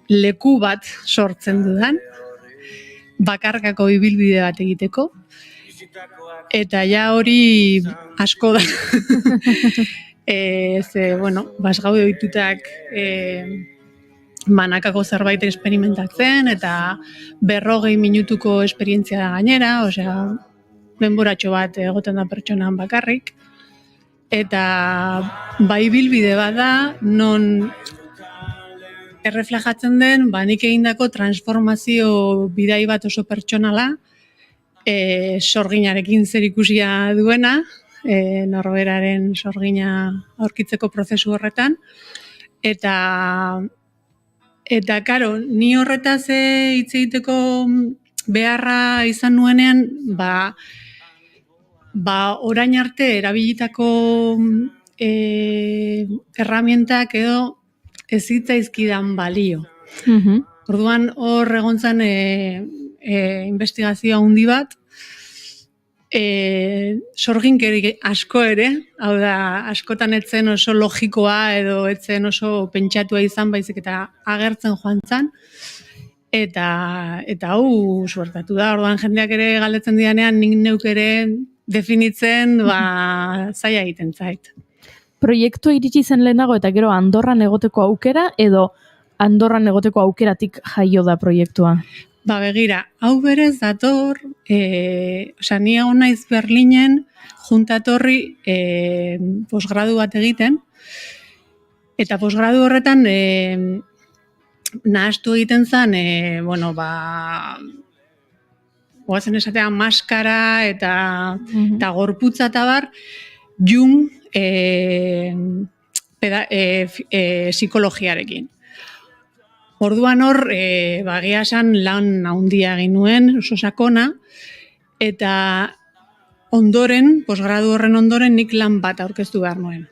leku bat sortzen dudan, bakarkako ibilbide bat egiteko, eta ja hori asko da. Basgaude ohitutak banakako zerbait esperimentatzen, eta 40 minutuko esperientzia da gainera, osea, denboratxo bat egoten da pertsonan bakarrik, eta bai bilbide bat da, non erreflejatzen den, nik egindako transformazio bidai bat oso pertsonala, sorginarekin zerikusia duena, norberaren sorgina aurkitzeko prozesu horretan, eta karo, ni horretaz hitz egiteko beharra izan nuenean, orain arte erabilitako herramientak edo ez zitzaizkidan balio. Orduan hor egon zen investigazio handi bat, sorginkeri asko ere, hau da, askotan etzen oso logikoa edo etzen oso pentsatua izan baizik eta agertzen joan zen, eta hau suertatu da, orduan jendeak ere galdetzen dianean, nik neuk ere definitzen, zaila egiten zait. Proiektu iritsi zen lehenago eta gero Andorran egoteko aukera edo Andorran egoteko aukeratik jaio da proiektua? Begira, hau berez dator, ni egon naiz Berlinen juntatorri posgradu bat egiten, eta posgradu horretan nahastu egiten zen, goazen esatea maskara eta gorputza eta bar, Jung psikologiarekin. Orduan hor, bagia esan lan handia egin nuen, oso sakona, eta ondoren, posgradu horren ondoren, nik lan bat aurkeztu behar nuen.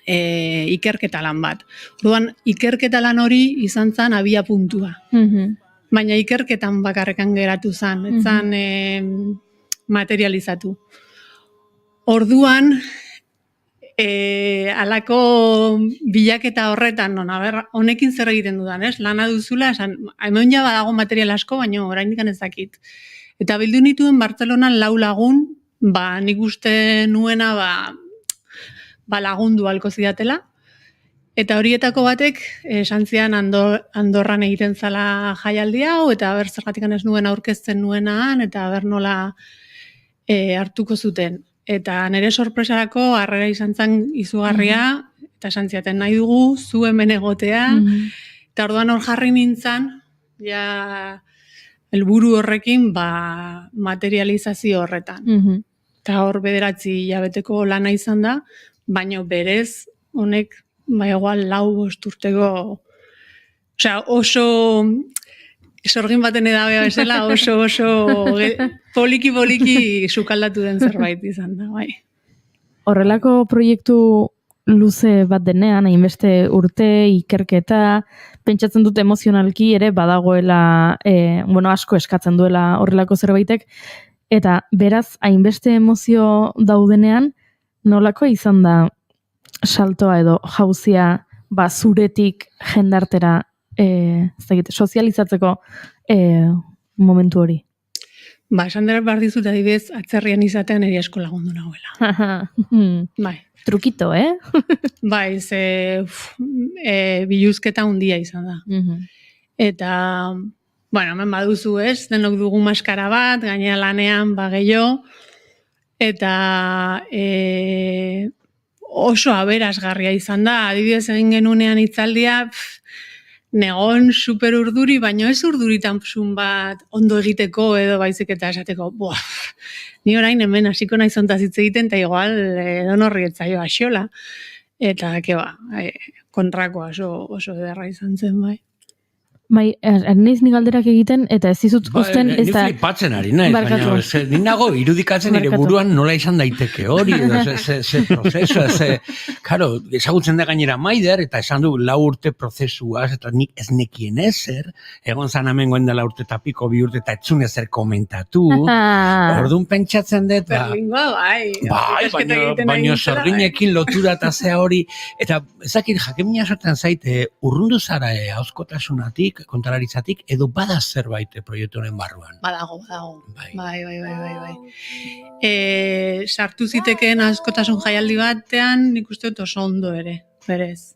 Ikerketa lan bat. Orduan, ikerketa lan hori izan zen abia puntua. Baina ikerketan bakarrekan geratu zen, ez zen materializatu. Orduan, alako bilaketa horretan, honekin zer egiten dudan, lana duzula, hemen ja badago material asko, baina oraindik ez dakit. Eta bildu nituen Bartzelonan 4 lagun, nik uste nuena lagundu halko zidatela, eta horietako batek esan zian Andorran egiten zala jaialdi hau, eta ber zergatik ez nuen aurkezten nuenaan, eta ber nola hartuko zuten. Eta nire sorpresarako harrera izan zen izugarria, eta esan ziaten nahi dugu, zu hemen egotea, eta orduan hor jarri nintzen, helburu horrekin materializazio horretan. Eta hor 9 hilabeteko lana izan da, baina berez honek igual 4-5 urteko, oso sorgin baten edabea bezala oso poliki sukaldatu den zerbait izan da, bai. Horrelako proiektu luze bat denean, hainbeste urte, ikerketa, pentsatzen dut emozionalki ere badagoela, asko eskatzen duela horrelako zerbaitek, eta beraz, hainbeste emozio daudenean, nolako izan da saltoa edo jauzia zuretik jendartera sozializatzeko momentu hori? Esan dara behar dizut adibidez atzerrian izatean eri asko lagundu nagoela. Bai. Trukito, Bai, biluzketa handia izan da. Eta, hemen baduzu denok dugu maskara bat, gainera lanean gehiago, eta oso aberasgarria izan da. Adibidez egin genunean hitzaldia, negon super urduri, baina ez urduritan bat ondo egiteko edo baizik eta esateko, ni orain hemen hasiko naiz hontaz hitz egiten, eta igual edonorri ez zaio axola. Eta, kontrakoa oso ederra izan zen, bai. Bai, erneiz ni galderak egiten, eta ez dizut usten... Ni flipatzen ari, ni nago irudikatzen ere buruan nola izan daiteke hori, ze prozesu, karo, ezagutzen da gainera Maider, eta esan du 4 urte prozesuaz, eta nik ez nekien ezer, egon zan hemen goen da 4 urte eta piko 2 urte, eta etzun ezer komentatu, orduan pentsatzen dut, Berlingoa, bai, baina sorginekin lotura eta zea hori, eta ezakit jakemina sortzen zaite, urrundu zara hauskotasunatik, kontalaritzatik, edo bada zerbait proiektu honen barruan? Badago. Bai. Sartu zitekeen askotasun jaialdi batean, nik uste dut oso ondo ere, berez.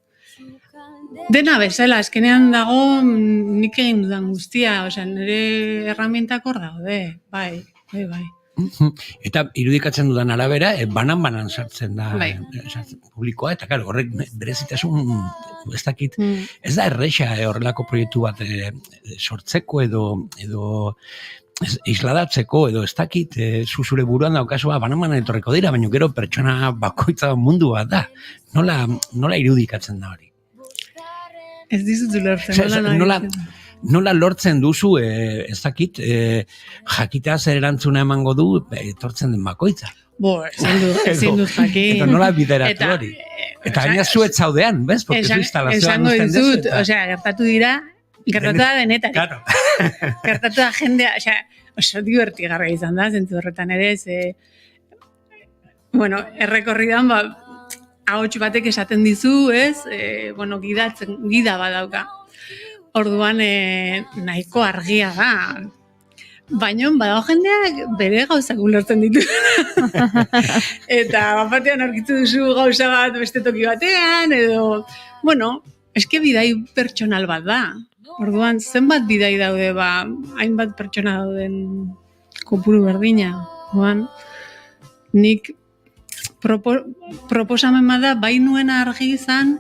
Dena bezala, azkenean dago nik egin dudan guztia, osea, nire erramientak hor daude, bai. Eta irudikatzen dudan arabera, banan-banan sartzen da publikoa, eta claro, horrek berezitasun, ez dakit, ez da erresa horrelako proiektu bat sortzeko edo isladatzeko, edo ez dakit, zure buruan daukasua banan-banan etorreko dira, baina gero pertsona bakoitza mundu bat da. Nola irudikatzen da hori? Ez dizut ulertzen, nola lortzen duzu, ez dakit, jakita zer erantzuna emango du, etortzen den bakoitza. Ezin dut jakin. Eta nola bideratu hori. Eta gaina zuet zaudean, bez? Esango dizut, gertatu da denetari. Claro. Gertatu da jendea, oso divertigarra izan da, zentzu horretan ere, errekorridan, ahots batek esaten dizu, ez? Gida badauka. Orduan nahiko argia da. Baina badago jendeak bere gauzak ulertzen ditu. Eta batean aurkitu duzu gauza bat beste toki batean, edo, eske bidai pertsonal bat da. Orduan, zenbat bidai daude, hainbat pertsona dauden kopuru berdina. Orduan, nik proposamen bada, bai nuena argi izan,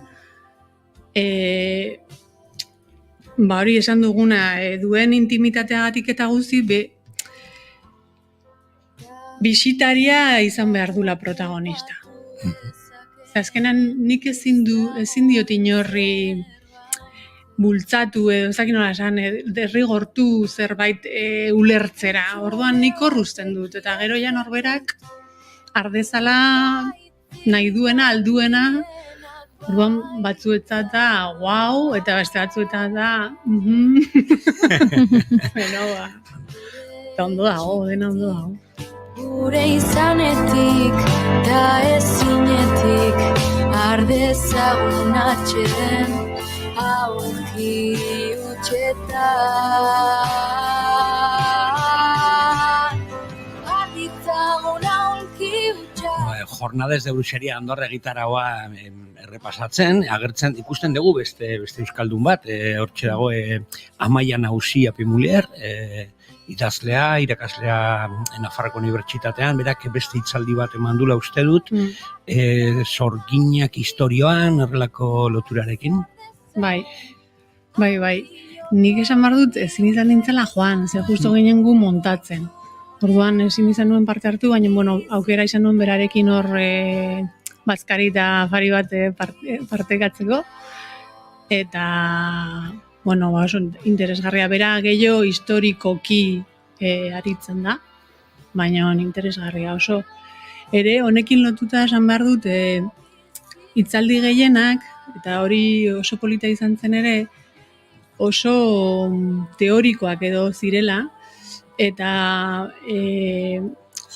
hori esan duguna, duen intimitateagatik eta guzti, bisitaria izan behar dula protagonista. Azkenan nik ezin diot inorri bultzatu edo ezak nola esan, derrigortu zerbait ulertzera. Orduan nik horruzten dut, eta gero ja norberak ardezala nahi duena, alduena, orduan batzuetzat da, guau, eta beste batzuetzat da, eta ondo dago, dena ondo dago. Gure izanetik da ezinetik ardezagun atxeden aurki utxetan aditzagun aurki utxetan. Jornades de bruxeria Andorra gitaragoa errepasatzen, agertzen ikusten dugu beste euskaldun bat, hortxe dago Amaia Nagusia Pimulier, idazlea, irakaslea Nafarroko Unibertsitatean, berak beste hitzaldi bat emandula uste dut, sorginak historioan, errelako loturarekin. Bai. Nik esan behar dut ezin izan nintzela joan, ze justo ginen gu montatzen. Orduan ezin izan nuen parte hartu, baina aukera izan nuen berarekin hor bazkari eta afari bat partekatzeko. Eta, oso interesgarria bera gehiago historikoki aritzen da, baina interesgarria oso. Ere, honekin lotuta esan behar dut, hitzaldi gehienak, eta hori oso polita izan zen ere, oso teorikoak edo zirela, eta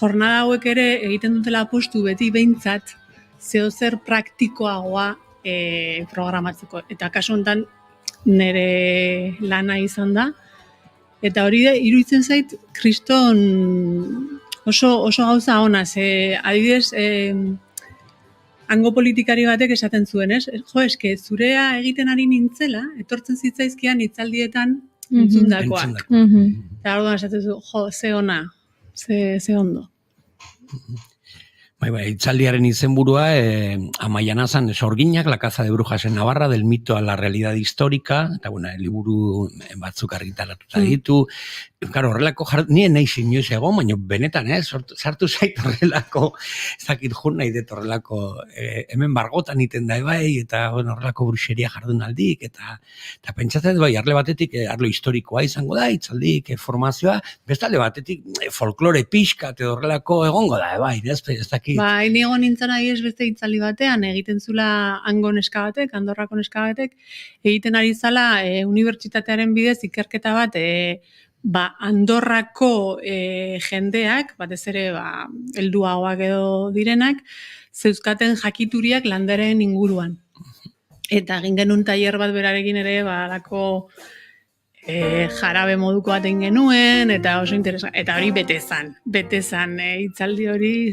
jornada hauek ere egiten dutela apostu beti behintzat zeozer praktikoagoa programatzeko. Eta kasu honetan nire lana izan da, eta hori da, iruditzen zait, kriston oso gauza ona, adibidez, hango politikari batek esaten zuen, ez? Eske zurea egiten ari nintzela, etortzen zitzaizkian hitzaldietan entzundakoak. Eta orduan esaten zu, ze ona, ze ondo. Hitzaldiaren izenburua Amaia Nazan, Sorginak, la caza de brujas en Navarra, del mito a la realidad histórica, eta liburu batzuk argitaratuta ditu. Claro, horrelako nien nahi inoiz egon, baina benetan, sartu zait horrelako, ez dakit jun nahi dut horrelako, hemen bargotan iten da bai, eta horrelako bruxeria jardunaldik, eta pentsatzen bai, arle batetik, arlo historikoa izango da, hitzaldik, formazioa, bestalde batetik, folklore pixka, eta horrelako egongo da, bai, ez dakit. Bai, ni egon nintzen ari ez beste hitzaldi batean, egiten zula hango neska batek, Andorrako neska batek, egiten ari zala unibertsitatearen bidez ikerketa bat, Andorrako jendeak, batez ere helduagoak edo direnak, zeuzkaten jakituriak landaren inguruan. Eta egin genuen tailer bat berarekin ere, alako jarabe moduko bat egin genuen, eta oso interesgarria, eta hori betezan hitzaldi hori,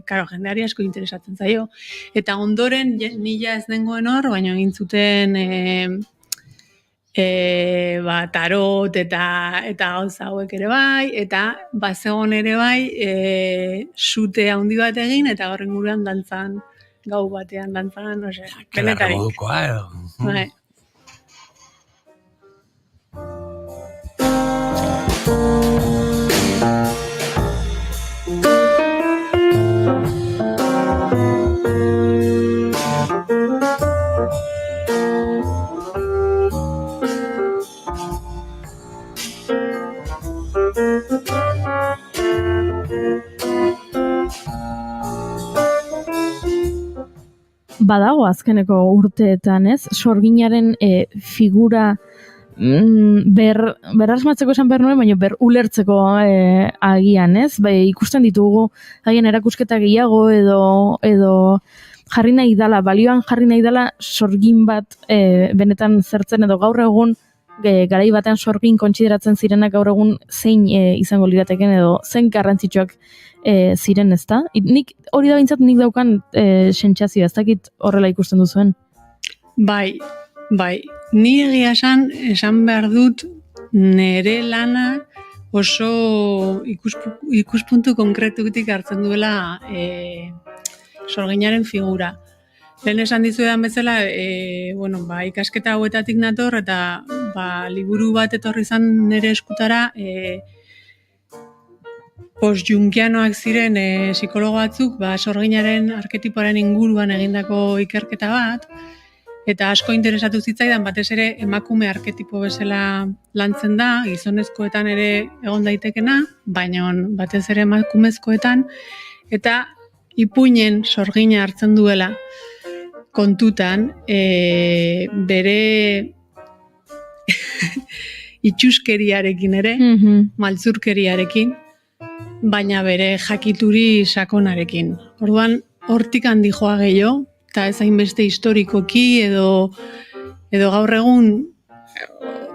karo, jendeari asko interesatzen zaio. Eta ondoren, nila ez dengoen hor, baina egin zuten tarot eta gauza hauek ere bai, eta bazegon ere bai, sute handi bat egin, eta horren inguruan dantzan, gau batean dantzan, benetarik. Modukoa, edo. Bai. Badago azkeneko urteetan, ez? Sorginaren figura berrasmatzeko esan behar nuen, baina ulertzeko agian, ez? Ikusten ditugu agian erakusketa gehiago edo jarri nahi dala, balioan jarri nahi dala sorgin bat benetan zertzen edo gaur egun garai batean sorgin kontsideratzen zirenak gaur egun zein izango lirateken edo zein garrantzitsuak ziren, ezta? Nik hori da bintzat nik daukan sentsazioa, ez dakit horrela ikusten duzuen? Bai. Ni egia esan behar dut nere lana oso ikuspuntu konkretutik hartzen duela sorginaren figura. Lehen esan dizuedan bezala, ikasketa hauetatik nator eta liburu bat etorri izan nire eskutara post-junkianoak ziren psikologo batzuk sorginaren arketipoaren inguruan egindako ikerketa bat, eta asko interesatu zitzaidan, batez ere emakume arketipo bezala lantzen da, gizonezkoetan ere egon daitekena, baina batez ere emakumezkoetan, eta ipuinen sorgina hartzen duela kontutan, bere itxuskeriarekin ere, maltzurkeriarekin, baina bere jakituri sakonarekin. Orduan, hortik handi joa gehiago, eta ez hainbeste historikoki edo gaur egun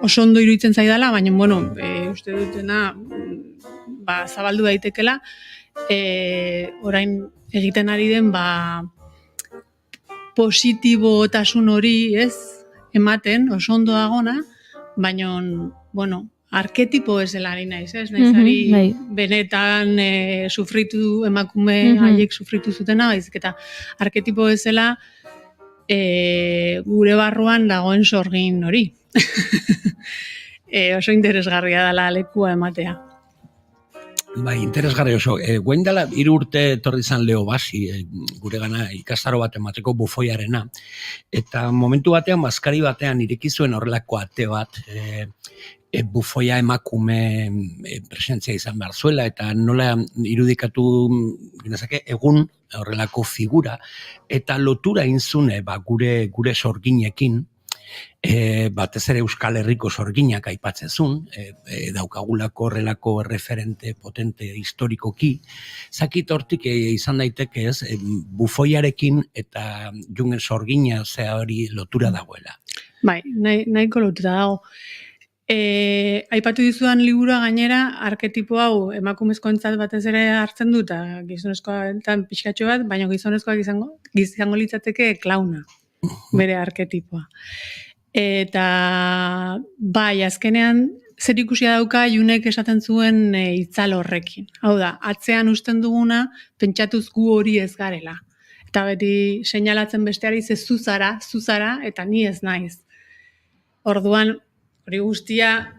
oso ondo iruditzen zaidala, baina, uste dutena zabaldu daitekela, orain egiten ari den positibotasun hori ematen, oso ondo dagona, baina, arketipo ez dela ari naiz, ez? Naizari benetan sufritu emakume haiek sufritu zutena, baizik eta arketipo ez dela gure barruan dagoen sorgin hori. Oso interesgarria dela lekua ematea. Bai, interesgarri oso. Guen dela, 3 urte etorri izan Leo Basi, gure gana ikastaro bat emateko bufoiarena. Eta momentu batean, maskari batean ireki zuen horrelako ate bat, bufoia emakume presentzia izan behar zuela, eta nola irudikatu genezake egun horrelako figura, eta lotura inzune gure sorginekin, batez ere Euskal Herriko sorginak aipatzezun, daukagulako horrelako referente potente historikoki, zakit hortik izan daiteke ez, bufoiarekin eta jungen sorgina hori lotura dagoela. Bai, nahiko lotura dago. Aipatu dizudan liburua gainera, arketipo hau emakumezkoentzat batez ere hartzen du, eta gizonezkoetan pixkatxo bat, baina gizonezkoak izango litzateke klauna, bere arketipoa. Eta bai, azkenean zer ikusia dauka Junek esaten zuen itzal horrekin. Hau da, atzean usten duguna, pentsatuz gu hori ez garela. Eta beti seinalatzen besteari ze zuzara, eta ni ez naiz. Orduan, hori guztia,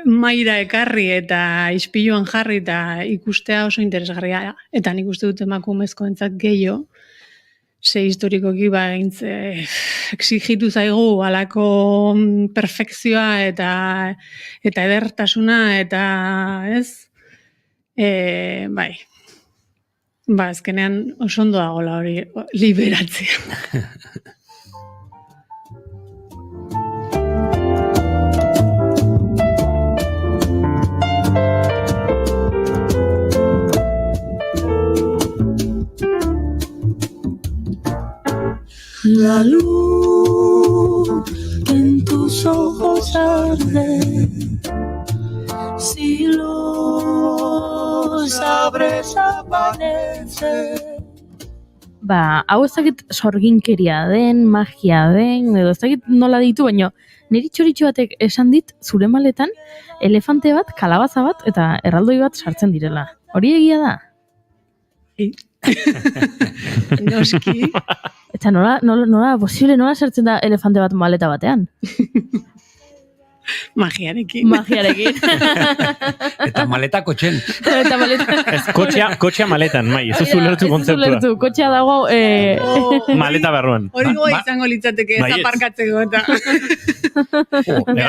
maira ekarri eta ispiluan jarri eta ikustea oso interesgarria. Eta nik uste dut emakumezkoentzat gehiago, ze historikoki exigitu zaigu alako perfekzioa eta edertasuna eta ez, bai, azkenean oso ondo dagoela hori liberatzea. La luz en tu tus ojos arden. Si los abres aparece. Hau ez dakit sorginkeria den, magia den, edo ez dakit nola ditu, baina niri txoritxo batek esan dit zure maletan elefante bat, kalabaza bat eta erraldoi bat sartzen direla. Hori egia da? Noski. Eta nola posible nola sartzen da elefante bat maleta batean? Magiarekin. Eta maleta kotxen. Ez, kotxea maletan, mai, ez duzu lertu kontzeptua. Kotxea dago... Maleta barruan. Hori goa izango litzateke ez aparkatzeko eta...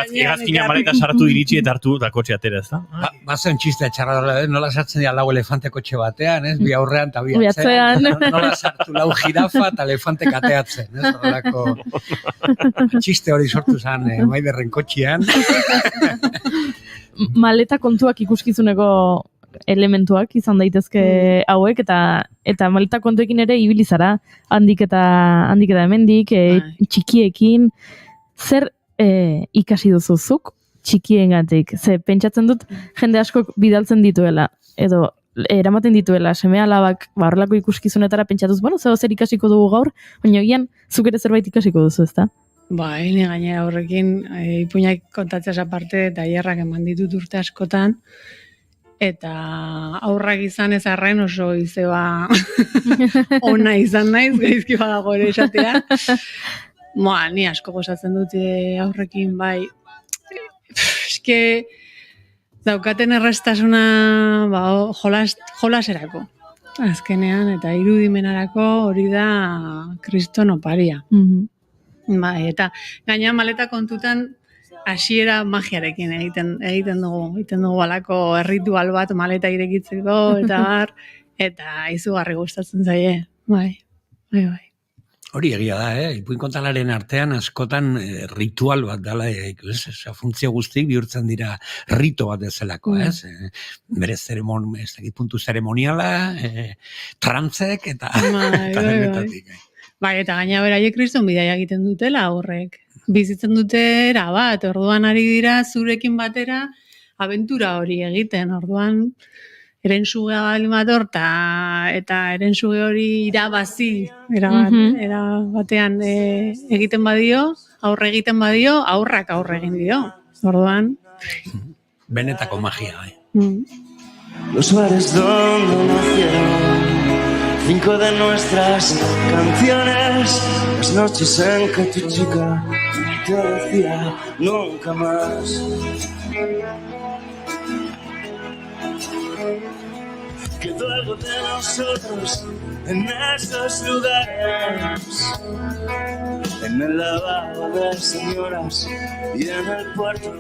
Egazkina maleta sartu iritsi eta hartu da kotxe atera, ez da? Bazen txistea txarra, nola sartzen dira lau elefante kotxe batean, ez? Bi aurrean eta bi atzean. Nola sartu lau jirafa eta elefante kateatzen, ez? Horrelako txiste hori sortu zen Maiderren kotxean. Maleta kontuak ikuskizuneko elementuak izan daitezke hauek eta maleta kontuekin ere ibili zara handik eta hemendik txikiekin zer ikasi duzuzuk txikiengatik. Ze pentsatzen dut jende askok bidaltzen dituela edo eramaten dituela seme-alabak horrelako ikuskizunetara pentsatuz, zer ikasiko dugu gaur, baina gian zuk ere zerbait ikasiko duzu, ezta? Hini gainera horrekin, ipuinak kontatzeaz aparte, eta hierrak eman ditut urte askotan, eta aurrak izan ez arren oso izeba ona izan naiz, gaizki badago ere esatea. Ni asko gozatzen dut aurrekin, bai. Eske, daukaten errestasuna jolaserako. Azkenean, eta irudimenarako hori da kriston oparia. Eta gaina maleta kontutan hasiera magiarekin egiten dugu alako erritual bat maleta irekitzeko eta izugarri gustatzen zaie. Bai. Hori egia da, ipuin kontalaren artean askotan ritual bat dela, funtzio guztik bihurtzen dira rito bat dezelako, ez? Bere puntu zeremoniala, trantzek eta denetatik. Bai, eta gaina beraiek kriston bidaia egiten dutela horrek. Bizitzen dute bat, orduan ari dira zurekin batera abentura hori egiten, orduan erensugea bali mator eta erensuge hori irabazi, batean egiten badio, aurre egiten badio, aurrak aurre egin dio. Orduan... Benetako magia, bai. Los bares donde nacieron 5 de nuestras canciones, las noches en que tu chica te decía nunca más. Quedó algo de nosotros en esos lugares, en el lavabo de señoras y en el puerto.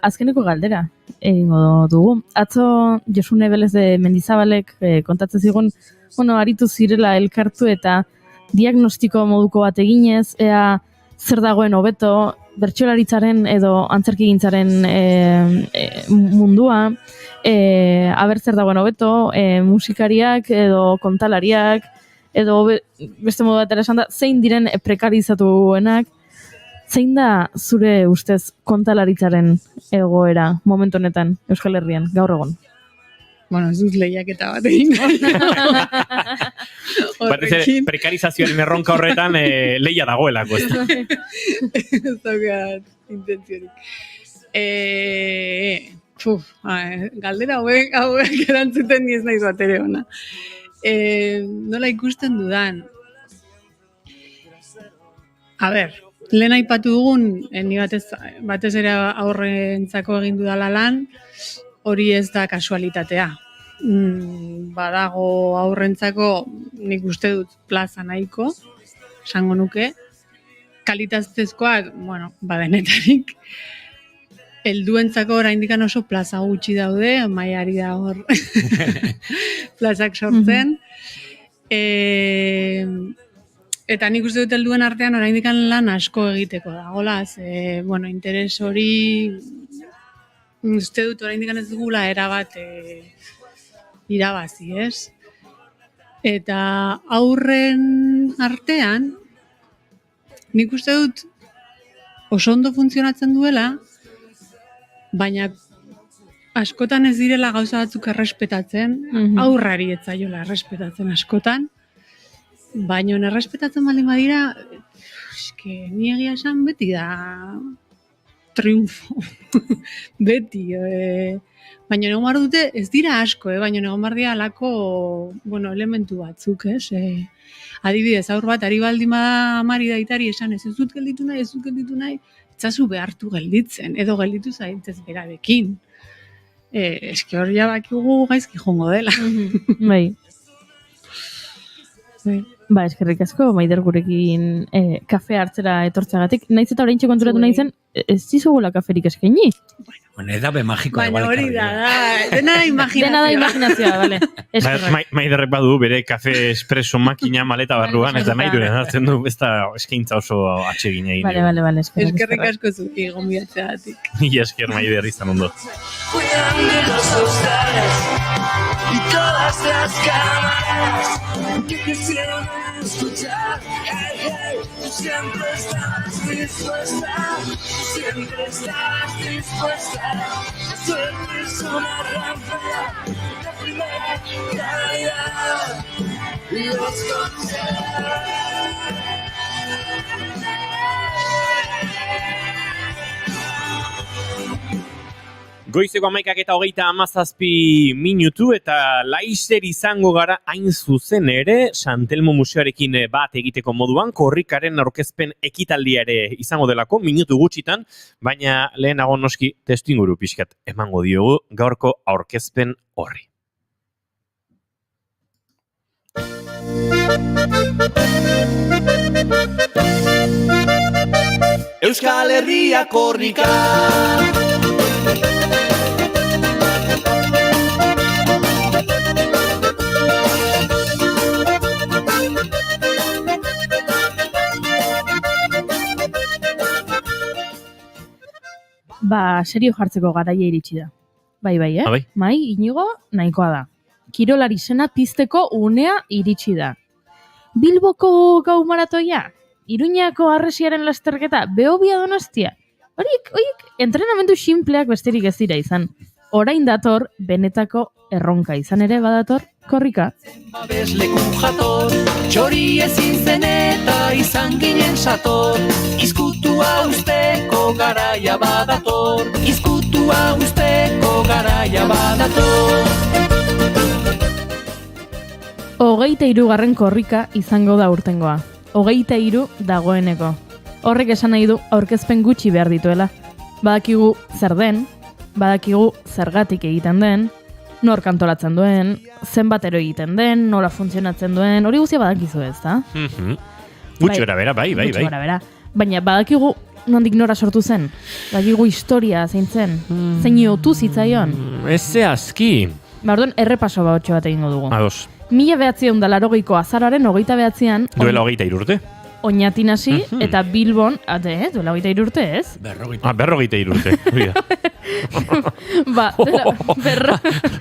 Azkeneko galdera egingo dugu. Atzo Josune Belez de Mendizabalek kontatzen zigun, aritu zirela elkartu eta diagnostiko moduko bat eginez, ea zer dagoen hobeto bertsolaritzaren edo antzerkigintzaren mundua, aber zer dagoen hobeto, musikariak edo kontalariak, edo beste modu batera esan da, zein diren prekarizatuenak. Zein da zure ustez kontalaritzaren egoera momentu honetan Euskal Herrian, gaur egon? Ez dut lehiaketa bat egin. Batez ere, prekarizazioaren erronka horretan lehia dagoelako. Ez daukat intentziorik. Galdera hauek erantzuten ni ez naiz bat ere ona. Nola ikusten dudan? Lehen aipatu dugun, ni batez ere aurrentzako egin dudala lan, hori ez da kasualitatea. Badago aurrentzako nik uste dut plaza nahiko, esango nuke, kalitatezkoak, badenetarik, helduentzako oraindik oso plaza gutxi daude, maiari da hor plazak sortzen. Eta nik uste dut helduen artean oraindik lan asko egiteko da. Interes hori uste dut oraindik ez dugula erabat irabazi, ez? Eta aurren artean nik uste dut oso ondo funtzionatzen duela, baina askotan ez direla gauza batzuk errespetatzen, aurrari ez zaiola errespetatzen askotan, baina errespetatzen baldin badira, ni egia esan beti da triunfo. Beti. Baina egon behar dute, ez dira asko, baina egon behar dira alako elementu batzuk, ez? Adibidez, aur bat, ari baldin bada amari daitari esan, ez dut gelditu nahi, etzazu behartu gelditzen, edo gelditu zaitzez berarekin. Eske hor jabakigu gaizki jongo dela. Bai. Ba, eskerrik asko, Maider gurekin kafe hartzera etortzeagatik. Naiz eta oraintxe konturatu nahi zen, ez dizugula kaferik eskaini? Bueno, edabe magikoa baina igual hori da, dena imaginazioa. Dena da imaginazioa, bale. Maiderrek badu bere kafe espresso makina maleta barruan, eta nahi duen hartzen du, ez da eskaintza oso atsegin egin. Bale, eskerrik asko zuki gonbidatzeagatik. Mila esker Maider izan ondo. Cuidan de los hogares y todas las cámaras que quisieron escuchar. Hey, hey, tú siempre estás dispuesta, La suerte es una rampa de primera calidad y los Goizeko 11:27 eta laister izango gara hain zuzen ere Santelmo Museoarekin bat egiteko moduan, korrikaren aurkezpen ekitaldia ere izango delako, minutu gutxitan, baina lehenago noski testuinguru pixkat emango diogu gaurko aurkezpen horri. Euskal Herria korrika. Ba, serio jartzeko garaia iritsi da. Bai, Bai. Mai, Inigo, nahikoa da. Kirolari izena pizteko unea iritsi da. Bilboko gau maratoia, Iruñako Harresiaren lasterketa, Behobia Donostia. Horiek, entrenamendu sinpleak besterik ez dira izan. Orain dator, benetako erronka izan ere badator, korrika. Babesleku jator, txori ezin zen eta izan ginen sator. Izkutua usteko garaia badator, izkutua usteko garaia badator. 23. korrika izango da urtengoa. 23 dagoeneko. Horrek esan nahi du aurkezpen gutxi behar dituela. Badakigu zer den, badakigu zergatik egiten den, nor kantolatzen duen, zenbatero egiten den, nola funtzionatzen duen, hori guztia badakizu ez, da? Gutxi bera, bai. Baina badakigu nondik nora sortu zen, badakigu historia zein zen, zein otu zitzaion. Ez zehazki. Orduan, errepaso bautxo bat egingo dugu. Ados. 1980ko azaroaren 29an... Duela 23 urte. Oñatin hasi eta Bilbon, duela 23 urte, ez? 43 urte. Ba,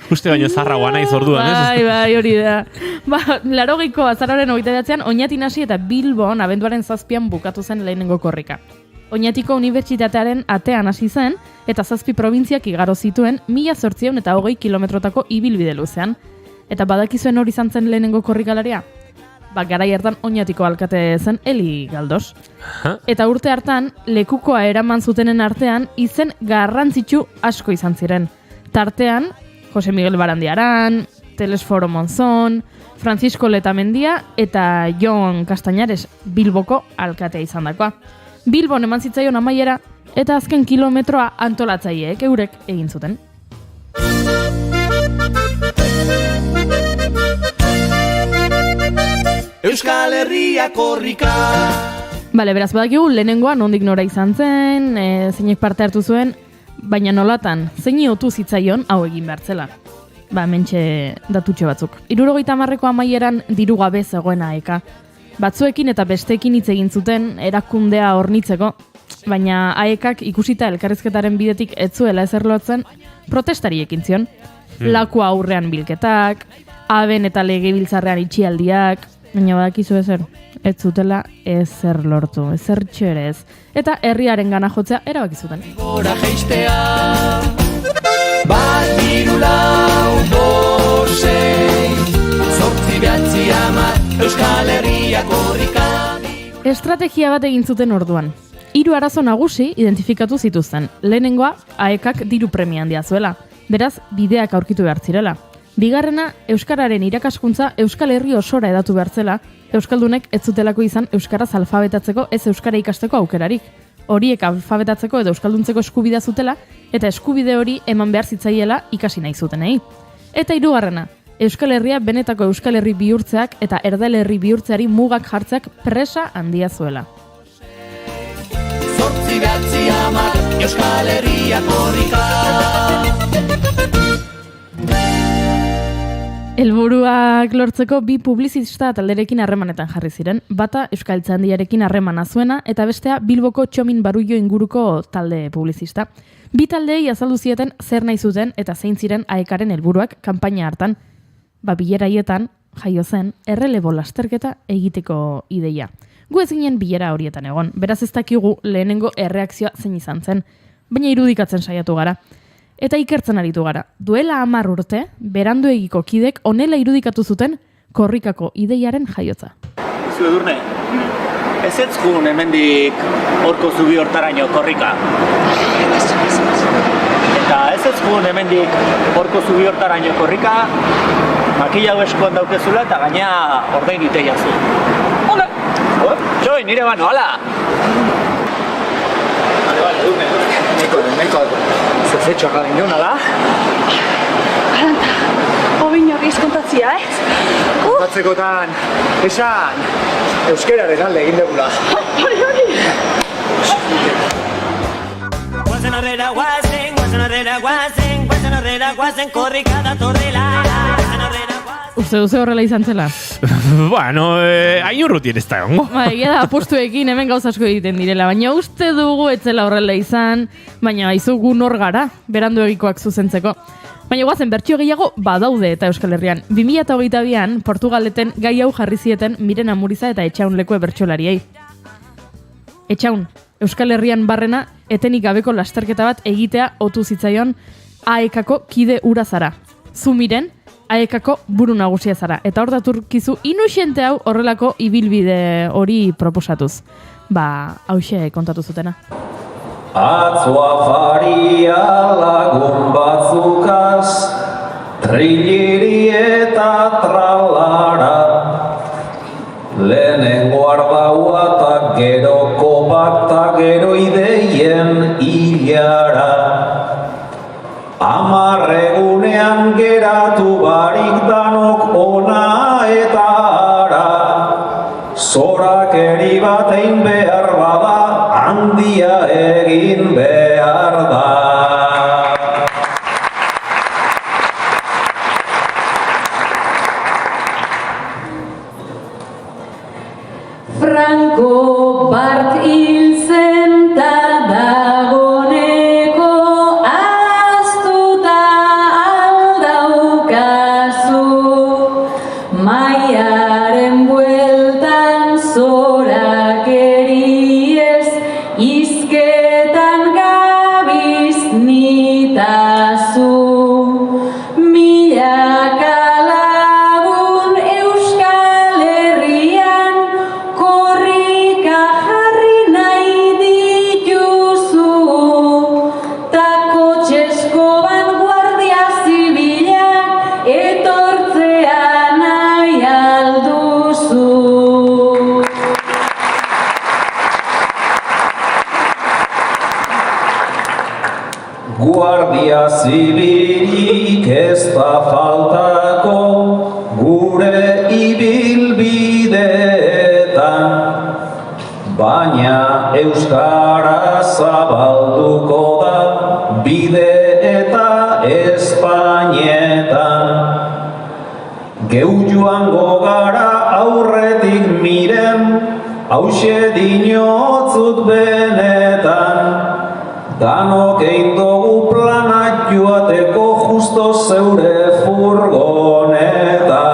Uste baino zarragoa naiz orduan, ez? Bai, hori da. Ba, 80ko azaroaren 29an Oñatin hasi eta Bilbon abenduaren 7an bukatu zen lehenengo korrika. Oñatiko Unibertsitatearen atean hasi zen eta 7 probintziak igaro zituen 1820 kilometrotako ibilbide luzean. Eta badakizuen hori izan zen lehenengo korrikalaria? Ba, garai hartan Oñatiko alkate zen Eli Galdos. Eta urte hartan, lekukoa eraman zutenen artean, izen garrantzitsu asko izan ziren. Tartean, Jose Miguel Barandiaran, Telesforo Monzón, Francisco Letamendia eta Jon Castañares Bilboko alkatea izan dakoa. Bilbon eman zitzaion amaiera eta azken kilometroa antolatzaileek eurek egin zuten. Euskal Herria korrika. Bale, beraz badakigu lehenengoa nondik nora izan zen, zeinek parte hartu zuen, baina nolatan, zeini otu zitzaion hau egin behartzela. Ba, mentxe datutxo batzuk. 70ko amaieran diru gabe zegoena eka. Batzuekin eta besteekin hitz egin zuten erakundea hornitzeko, baina aekak ikusita elkarrizketaren bidetik ez zuela ezerlotzen protestari ekin zion. Lakua aurrean bilketak, aben eta legebiltzarrean itxialdiak, Baina badakizu ezer, ez zutela ezer lortu, ezer txerez. Eta herriaren gana jotzea erabaki zuten. Gora jeistea, bat hiru lau bost sei, 8 9 10 Euskal Herria korrika. Estrategia bat egin zuten orduan. 3 arazo nagusi identifikatu zituzten. Lehenengoa, AEKak diru premia handia zuela. Beraz, bideak aurkitu behar zirela. Bigarrena, euskararen irakaskuntza Euskal Herri osora edatu behar zela, euskaldunek ez zutelako izan euskaraz alfabetatzeko ez euskara ikasteko aukerarik. Horiek alfabetatzeko edo euskalduntzeko eskubidea zutela, eta eskubide hori eman behar zitzaiela ikasi nahi zutenei. Eta 3. Euskal Herria benetako Euskal Herri bihurtzeak eta erdal herri bihurtzeari mugak jartzeak presa handia zuela. 8 9 10 Euskal Herria korrika. Helburuak lortzeko 2 publizista talderekin harremanetan jarri ziren. Bata Euskaltzaindiarekin harremana zuena eta bestea Bilboko Txomin Barullo inguruko talde publizista. 2 taldeei azaldu zieten zer nahi zuten eta zein ziren AEKaren helburuak kanpaina hartan. Bileraietan jaio zen errelebo lasterketa egiteko ideia. Gu ez ginen bilera horietan egon, beraz ez dakigu lehenengo erreakzioa zein izan zen, baina irudikatzen saiatu gara. Eta ikertzen aritu gara. Duela 10 urte, beranduegiko kidek honela irudikatu zuten korrikako ideiaren jaiotza. Zu Edurne, ez etzkun hemendik horko zubi hortaraino korrika. Eta ez etzkun hemendik horko zubi hortaraino korrika, makila hau eskoan daukezula eta gaina orden gitea zu. Hola! Joi, nire bano, hala! Vale, Edurne. Neko. Zezetxoak garen joan, ala? Aranta, hobin hori izkontatzia, ez? Kontatzekotan, esan, euskeraren alde egin degula. Hori! Korrika datorrela. Uste duze horrela izan zela? Bueno, hain urrutien ez da gongo. Egia da, apostuekin hemen gauza asko egiten direla, baina uste dugu etzela horrela izan, baina haizu gu nor gara, beranduegikoak zuzentzeko. Baina guazen bertsio gehiago badaude eta Euskal Herrian. 2022an Portugaleten gai hau jarri zieten Miren Amuriza eta Etxaun lekue bertsolariei. Etxaun, Euskal Herrian barrena etenik gabeko lasterketa bat egitea otu zitzaion AEKako kide ura zara. Zu Miren, AEKako buru nagusia zara. Eta hor daturkizu inuxente hau horrelako ibilbide hori proposatuz. Hauxe kontatu zutena. Atzo afaria lagun batzukaz, trilleri eta tralara. Lehenengo ardaua eta gero kopak eta gero ideien hilara. 10 egunean geratu barik danok ona eta ara. Zorakeri batein behar bada, handia egin behar da. Franco bart hil zen ta dagoneko ahaztuta aldaukazu. Maiaren bueltan zorakeriez izketan gabiz nitazu. Milaka lagun Euskal Herrian korrika jarri nahi dituzu. Ta kotxesko bat guardia zibila etortzea nahi alduzu. Guardia zibilik ez da faltako gure ibilbideetan, baina euskara zabalduko da bide eta Espainetan. Geu joango gara aurretik Miren, hauxe dinotzut benetan. Danok egin dugu plana joateko justo zeure furgoneta.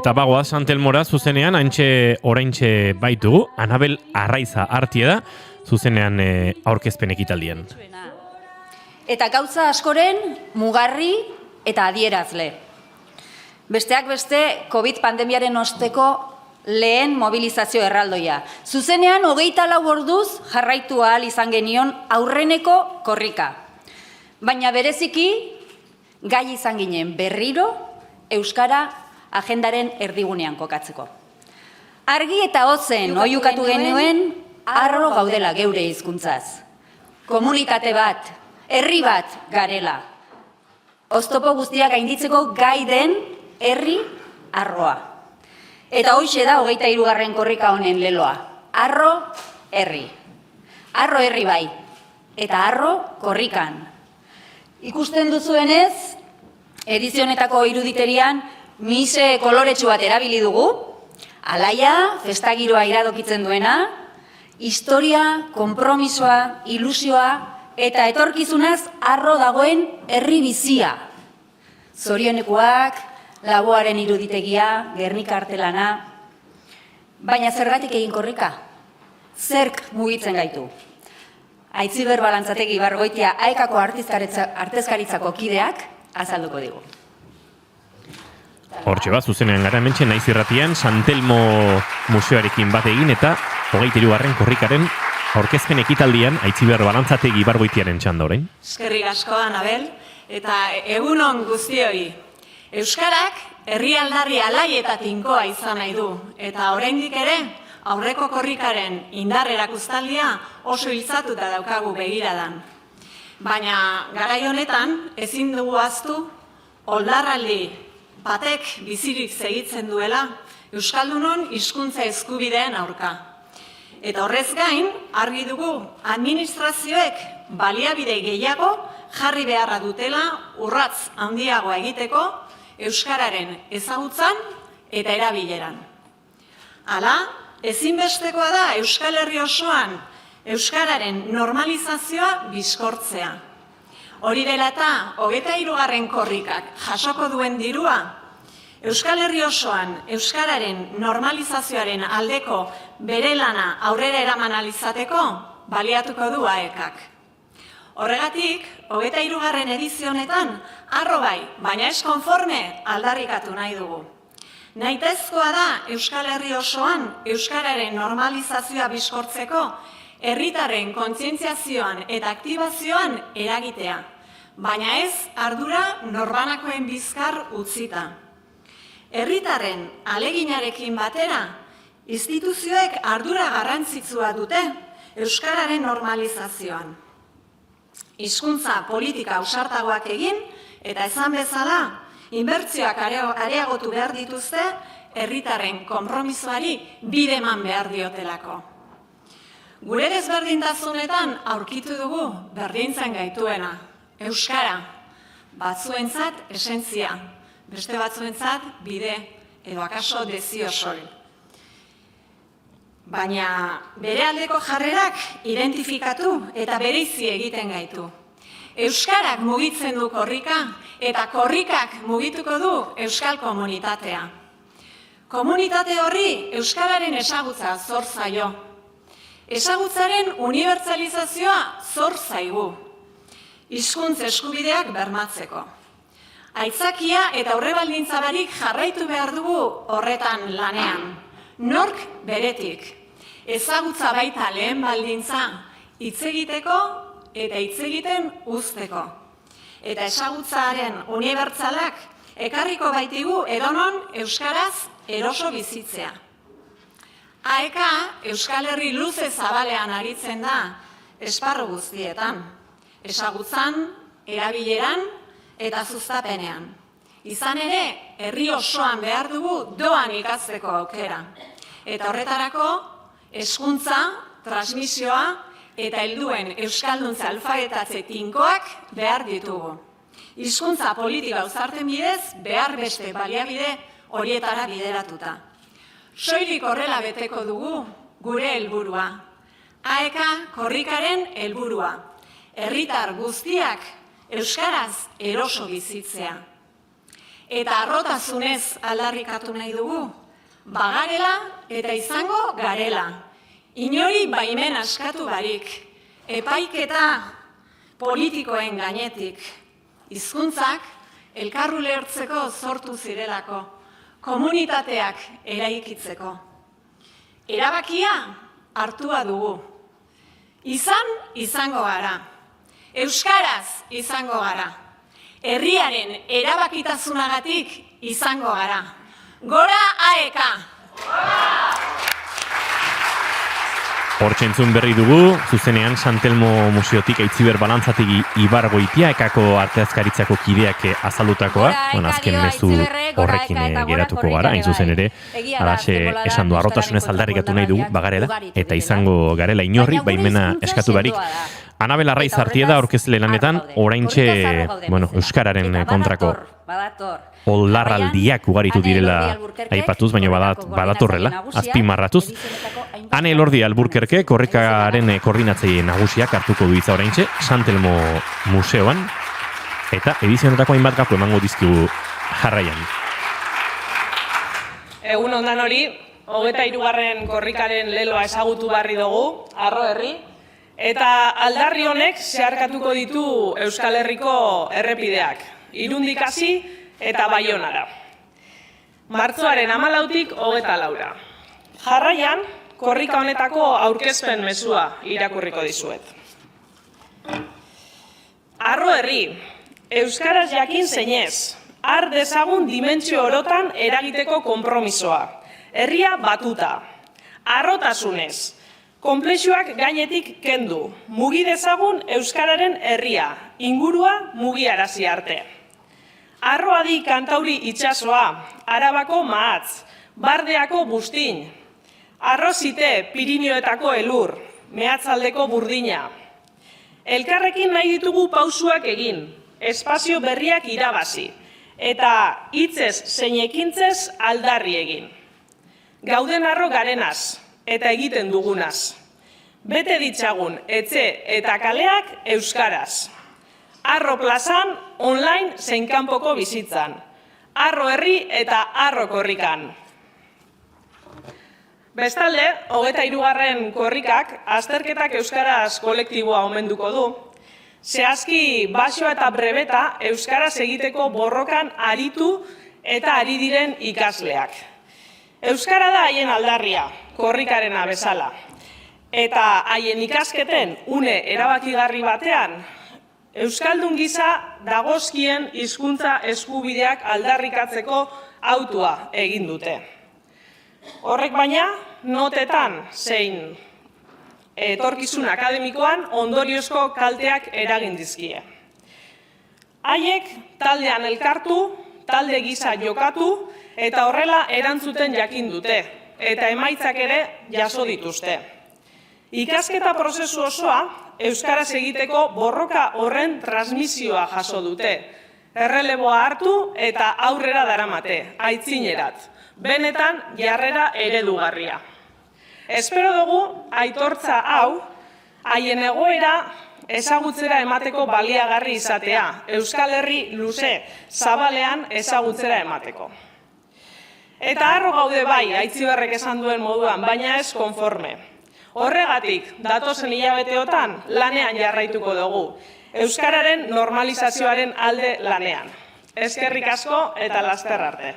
Eta bagoa Santelmora zuzenean, oraintxe baitugu, Anabel Arraiza Artie da, zuzenean aurkezpen ekitaldian. Eta gauza askoren mugarri eta adierazle. Besteak beste, COVID pandemiaren osteko lehen mobilizazio erraldoia. Zuzenean, 24 orduz jarraitu ahal izan genion aurreneko korrika. Baina bereziki, gai izan ginen berriro Euskara agendaren erdigunean kokatzeko. Argi eta hotzen oiukatu genuen harro gaudela geure hizkuntzaz. Komunitate bat, herri bat garela. Oztopo guztiak gainditzeko gai den herri harroa. Eta hoixe da 23. korrika honen leloa. Harro herri. Harro herri bai. Eta harro korrikan. Ikusten duzuenez, edizionetako iruditerian mise koloretsu bat erabili dugu, alaia, festagiroa iradokitzen duena, historia, konpromisoa, ilusioa eta etorkizunaz harro dagoen herri bizia. Zorionekuak, Laboaren iruditegia, Gernika artelana, baina zergatik egin korrika? Zerk mugitzen gaitu? Aitziber Balantzategi Bargoitia Aekako artezkaritzako kideak azalduko digu. Hortxe bat, zuzenean gara hementxe naiz irratian, Santelmo museoarekin bat egin eta 23. korrikaren aurkezpen ekitaldian Aitziber Balantzategi Bargoitiaren txanda orain. Eskerrik asko, Anabel, eta egunon guztioi. Euskarak herrialdarri alai eta tinkoa izan nahi du, eta oraindik ere aurreko korrikaren indar erakustaldia oso hiltzatuta daukagu begiradan. Baina garai honetan ezin dugu ahaztu oldarraldi batek bizirik segitzen duela Euskaldunon hizkuntza eskubideen aurka. Eta horrez gain, argi dugu administrazioek baliabide gehiago jarri beharra dutela urrats handiagoa egiteko Euskararen ezagutzan eta erabileran. Hala, ezinbestekoa da Euskal Herri osoan Euskararen normalizazioa bizkortzea. Hori dela eta 23. korrikak jasoko duen dirua, Euskal Herri osoan Euskararen normalizazioaren aldeko bere lana aurrera eraman ahal izateko baliatuko du AEKak. Horregatik, 23. edizionetan, harro bai, baina ez konforme aldarrikatu nahi dugu. Nahitezkoa da Euskal Herri osoan Euskararen normalizazioa bizkortzeko herritarren kontzientziazioan eta aktibazioan eragitea, baina ez ardura norbanakoen bizkar utzita. Herritarren aleginarekin batera, instituzioek ardura garrantzitsua dute Euskararen normalizazioan. Hizkuntza politika ausartagoak egin eta esan bezala, inbertsioak areagotu behar dituzte herritarren konpromisoari bide eman behar diotelako. Gure desberdintasunetan aurkitu dugu berdintzen gaituena, Euskara, batzuentzat esentzia, beste batzuentzat bide edo akaso dezio soil. Baina bere aldeko jarrerak identifikatu eta bereizi egiten gaitu. Euskarak mugitzen du korrika eta korrikak mugituko du euskal komunitatea. Komunitate horri euskararen ezagutza zor zaio. Ezagutzaren unibertsalizazioa zor zaigu. Hizkuntza eskubideak bermatzeko. Aitzakia eta aurrebaldintza barik jarraitu behar dugu horretan lanean. Nork beretik. Ezagutza baita lehen baldintza, hitz egiteko eta hitz egiten uzteko. Eta ezagutzaren unibertsalak ekarriko baitigu edonon euskaraz eroso bizitzea. AEK Euskal Herri luze zabalean aritzen da esparru guztietan. Ezagutzan, erabileran eta sustapenean. Izan ere, herri osoan behar dugu doan ikasteko aukera. Eta horretarako, hezkuntza, transmisioa eta helduen euskalduntza alfabetatze tinkoak behar ditugu. Hizkuntza politika uzarten bidez, behar beste baliabide horietara bideratuta. Soilik horrela beteko dugu gure helburua. AEK korrikaren helburua. Herritar guztiak euskaraz eroso bizitzea. eta harrotasunez aldarrikatu nahi dugu. Bagarela eta izango garela. Inori baimen askatu barik, epaiketa politikoen gainetik, hizkuntzak elkarru lertzeko sortu zirelako, komunitateak eraikitzeko. Erabakia hartua dugu. Izango gara. Euskaraz izango gara. Herriaren erabakitasunagatik izango gara. Gora AEK! Hortxe entzun berri dugu, zuzenean Santelmo Museotik Aitziber Balantzatik Ibargoitia ekako arteazkaritzako kideak azaldutakoa, azken mezu horrekin geratuko gara, hain zuzen ere, alaxe esan du harrotasunez aldarrikatu nahi dugu, bagarela, eta izango garela inorri, baimena eskatu barik. Anabel Arraiz Artieda aurkezle lanetan, oraintxe, euskararen kontrako oldarraldiak ugaritu direla aipatuz, baina badatorrela, azpimarratuz. Ane Elordi Alburkerke, korrikaren koordinatzaile nagusiak hartuko du hitza oraintxe, Santelmo Museoan, eta edizionetako hainbat gako emango dizkigu jarraian. Egun ondan hori, 23. korrikaren leloa ezagutu barri dugu, Arro Herri, eta aldarri honek zeharkatuko ditu Euskal Herriko errepideak, Irundik hasi eta Baionara. Martxoaren 14tik 24. Jarraian, korrika honetako aurkezpen mezua irakurriko dizuet. Arro Herri, euskaraz jakin zeinez, har dezagun dimentsio orotan eragiteko konpromisoa. Herria batuta, harrotasunez, konplexuak gainetik kendu, mugi dezagun euskararen herria, ingurua mugiarazi arte. Arroadi Kantauri itsasoa, Arabako mahatz, Bardeako bustin, Arrozite Pirinioetako elur, Mehatzaldeko burdina. Elkarrekin nahi ditugu pausuak egin, espazio berriak irabazi, eta hitzez zein ekintzez aldarri egin. Gauden harro garenaz, eta egiten dugunaz. Bete ditzagun etxe eta kaleak euskaraz. Arro plazan, online zein kanpoko bizitzan. Arro herri eta arro korrikan. Bestalde, 23. korrikak azterketak euskaraz kolektiboa omenduko du. Zehazki basoa eta brebeta euskaraz egiteko borrokan aritu eta ari diren ikasleak. Euskara da haien aldarria, korrikarena bezala. Eta haien ikasketen une erabakigarri batean, euskaldun gisa dagozkien hizkuntza eskubideak aldarrikatzeko autua egin dute. Horrek baina, notetan zein etorkizun akademikoan ondoriozko kalteak eragin dizkie. Haiek taldean elkartu, talde gisa jokatu, eta horrela erantzuten jakin dute, eta emaitzak ere jaso dituzte. Ikasketa prozesu osoa, euskaraz egiteko borroka horren transmisioa jaso dute. Erreleboa hartu eta aurrera daramate, aitzinerat. Benetan jarrera eredugarria. Espero dugu aitortza hau, haien egoera ezagutzera emateko baliagarri izatea, Euskal Herri luze zabalean ezagutzera emateko. Eta harro gaude bai, Aitziberrek esan duen moduan, baina ez konforme. Horregatik, datozen hilabeteotan lanean jarraituko dugu, euskararen normalizazioaren alde lanean. Eskerrik asko eta laster arte.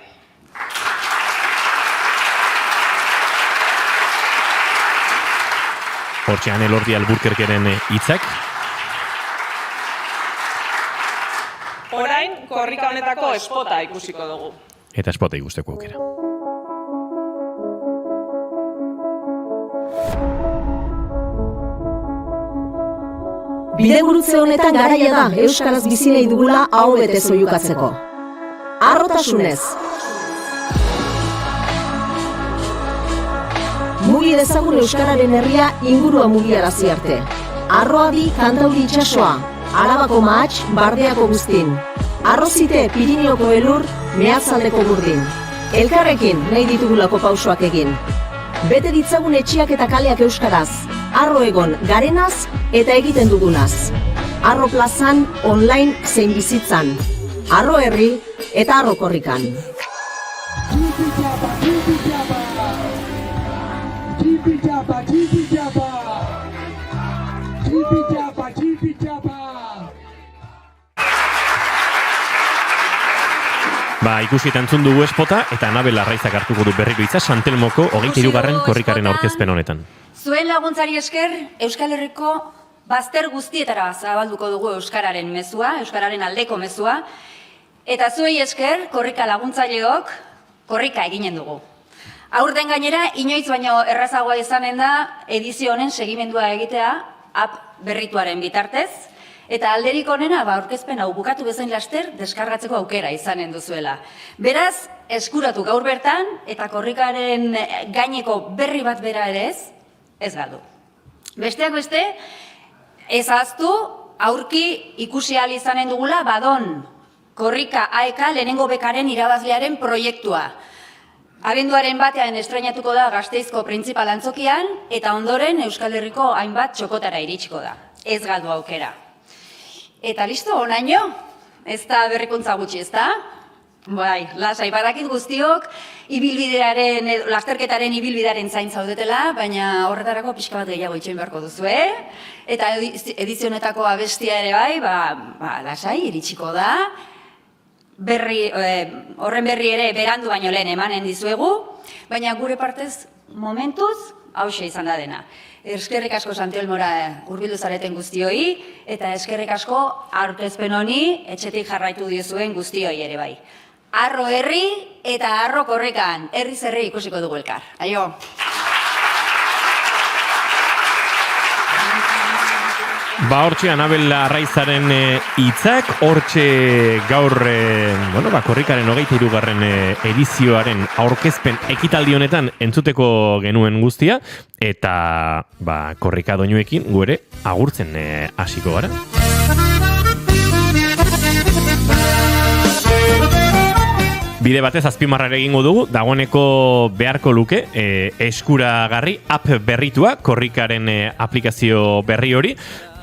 Hortxean Elordi Alburkerkeren hitzak. Orain, korrika honetako espota ikusiko dugu. Eta espota ikusteko aukera. Bidegurutze honetan garaia da euskaraz bizi nahi dugula aho betez oihukatzeko. Harrotasunez. Mugi dezagun euskararen herria ingurua mugiarazi arte. Arroadi Kantauri itsasoa, Arabako mahats, Bardeako buztin. Arrozite Pirineoko elur, Mehatzaldeko burdin. Elkarrekin nahi ditugulako pausoak egin. Bete ditzagun etxiak eta kaleak euskaraz. Arro egon garenaz eta egiten dugunaz. Arro plazan, online zein bizitzan. Arro herri eta Arro korrikan. Ikusi eta entzun dugu espota, eta Anabel Arraizak hartuko du berriro hitza Santelmoko 23. korrikaren aurkezpen honetan. Zuen laguntzari esker, Euskal Herriko bazter guztietara zabalduko dugu Euskararen mezua, Euskararen aldeko mezua, eta zuei esker, korrika laguntzaileok, korrika eginen dugu. Aurten gainera, inoiz baino errazagoa izanen da edizio honen segimendua egitea app berrituaren bitartez, eta alderik onena aurkezpen hau bukatu bezain laster deskargatzeko aukera izanen duzuela. Beraz, eskuratu gaur bertan eta korrikaren gaineko berri bat bera ere ez galdu. Besteak beste, ez ahaztu aurki ikusi ahal izanen dugula Badon korrika AEK lehenengo bekaren irabazlearen proiektua. Abenduaren batean estrainatuko da Gasteizko printzipal antzokian eta ondoren Euskal Herriko hainbat txokotara iritsiko da. Ez galdu aukera. Eta listo, onaino? Ez da berrikuntza gutxi, ez da? Bai, lasai, badakit guztiok, lasterketaren ibilbidearen zain zaudetela, baina horretarako pixka bat gehiago itxoin beharko duzu, Eta edizionetako abestia ere bai, lasai, iritsiko da. Horren berri ere berandu baino lehen emanen dizuegu, baina gure partez momentuz hauxe izan da dena. Eskerrik asko Santelmora hurbildu zareten guztioi, eta eskerrik asko aurkezpen honi etxetik jarraitu diozuen guztioi ere bai. Arro herri eta Arro korrikan, herriz herri ikusiko dugu elkar. Aio! Hortxe Anabel Arraizaren hitzak, hortxe gaur korrikaren 23. edizioaren aurkezpen ekitaldi honetan entzuteko genuen guztia, eta korrika doinuekin gure agurtzen hasiko gara. Bide batez azpimarrare egingo dugu, dagoeneko beharko luke eskuragarri app berritua, korrikaren aplikazio berri hori,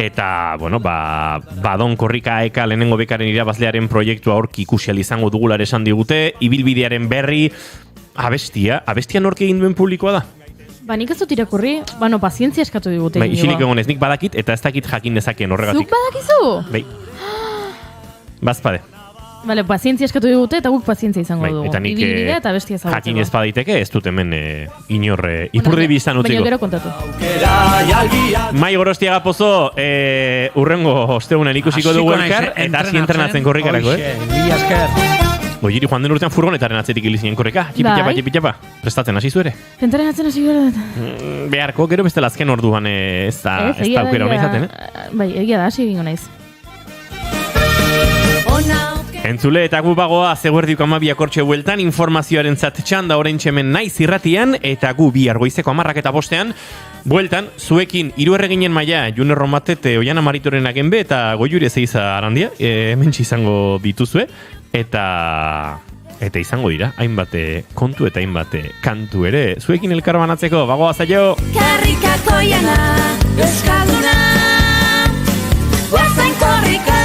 eta, Badon korrika AEK lehenengo bekaren irabazlearen proiektua horki ikusial izango dugular esan digute, ibilbidearen berri, abestia nork egin duen publikoa da? Nik ez dut irakurri, pazientzia eskatu digute. Isilik egonez, nik badakit eta ez dakit jakin dezakeen horregatik. Zuk badakizu? Bai. Bazpade. Bale, pazientzia eskatu digute eta guk pazientzia izango dugu. Eta nik eta bestia ezagutzeko. jakin ez badaiteke, ez dut hemen inor ipurdi biztan utziko. Baina gero kontatu. Mai Gorostiaga Pozo, urrengo ostegunen ikusiko dugu elkar, eta hasi entrenatzen korrikarako, Mila esker. Goiri joan den urtean furgonetaren atzetik hilizinen korrika. Txipitxapa. Prestatzen hasi zuere? Entrenatzen hasi gara. Beharko, gero bestela azken orduan ez da aukera hona izaten, Bai, egia da, hasi egingo naiz. Entzule eta gu bagoa zeguerdiuk 12 hortxe bueltan informazioaren txanda orain txemen naiz irratian eta gu bi argoizeko 10:05 bueltan zuekin hiru erreginen maila June Romatet Oiana Maritoren agenbe eta Goiure Zeiza Arandia hementsi izango dituzue eta izango dira hainbat kontu eta hainbat kantu ere zuekin elkarbanatzeko bagoa zaio Karrikako Oiana Euskalduna Guazen korrika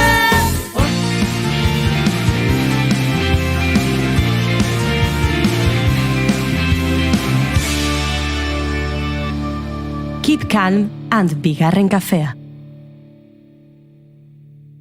Keep calm and bigarren kafea.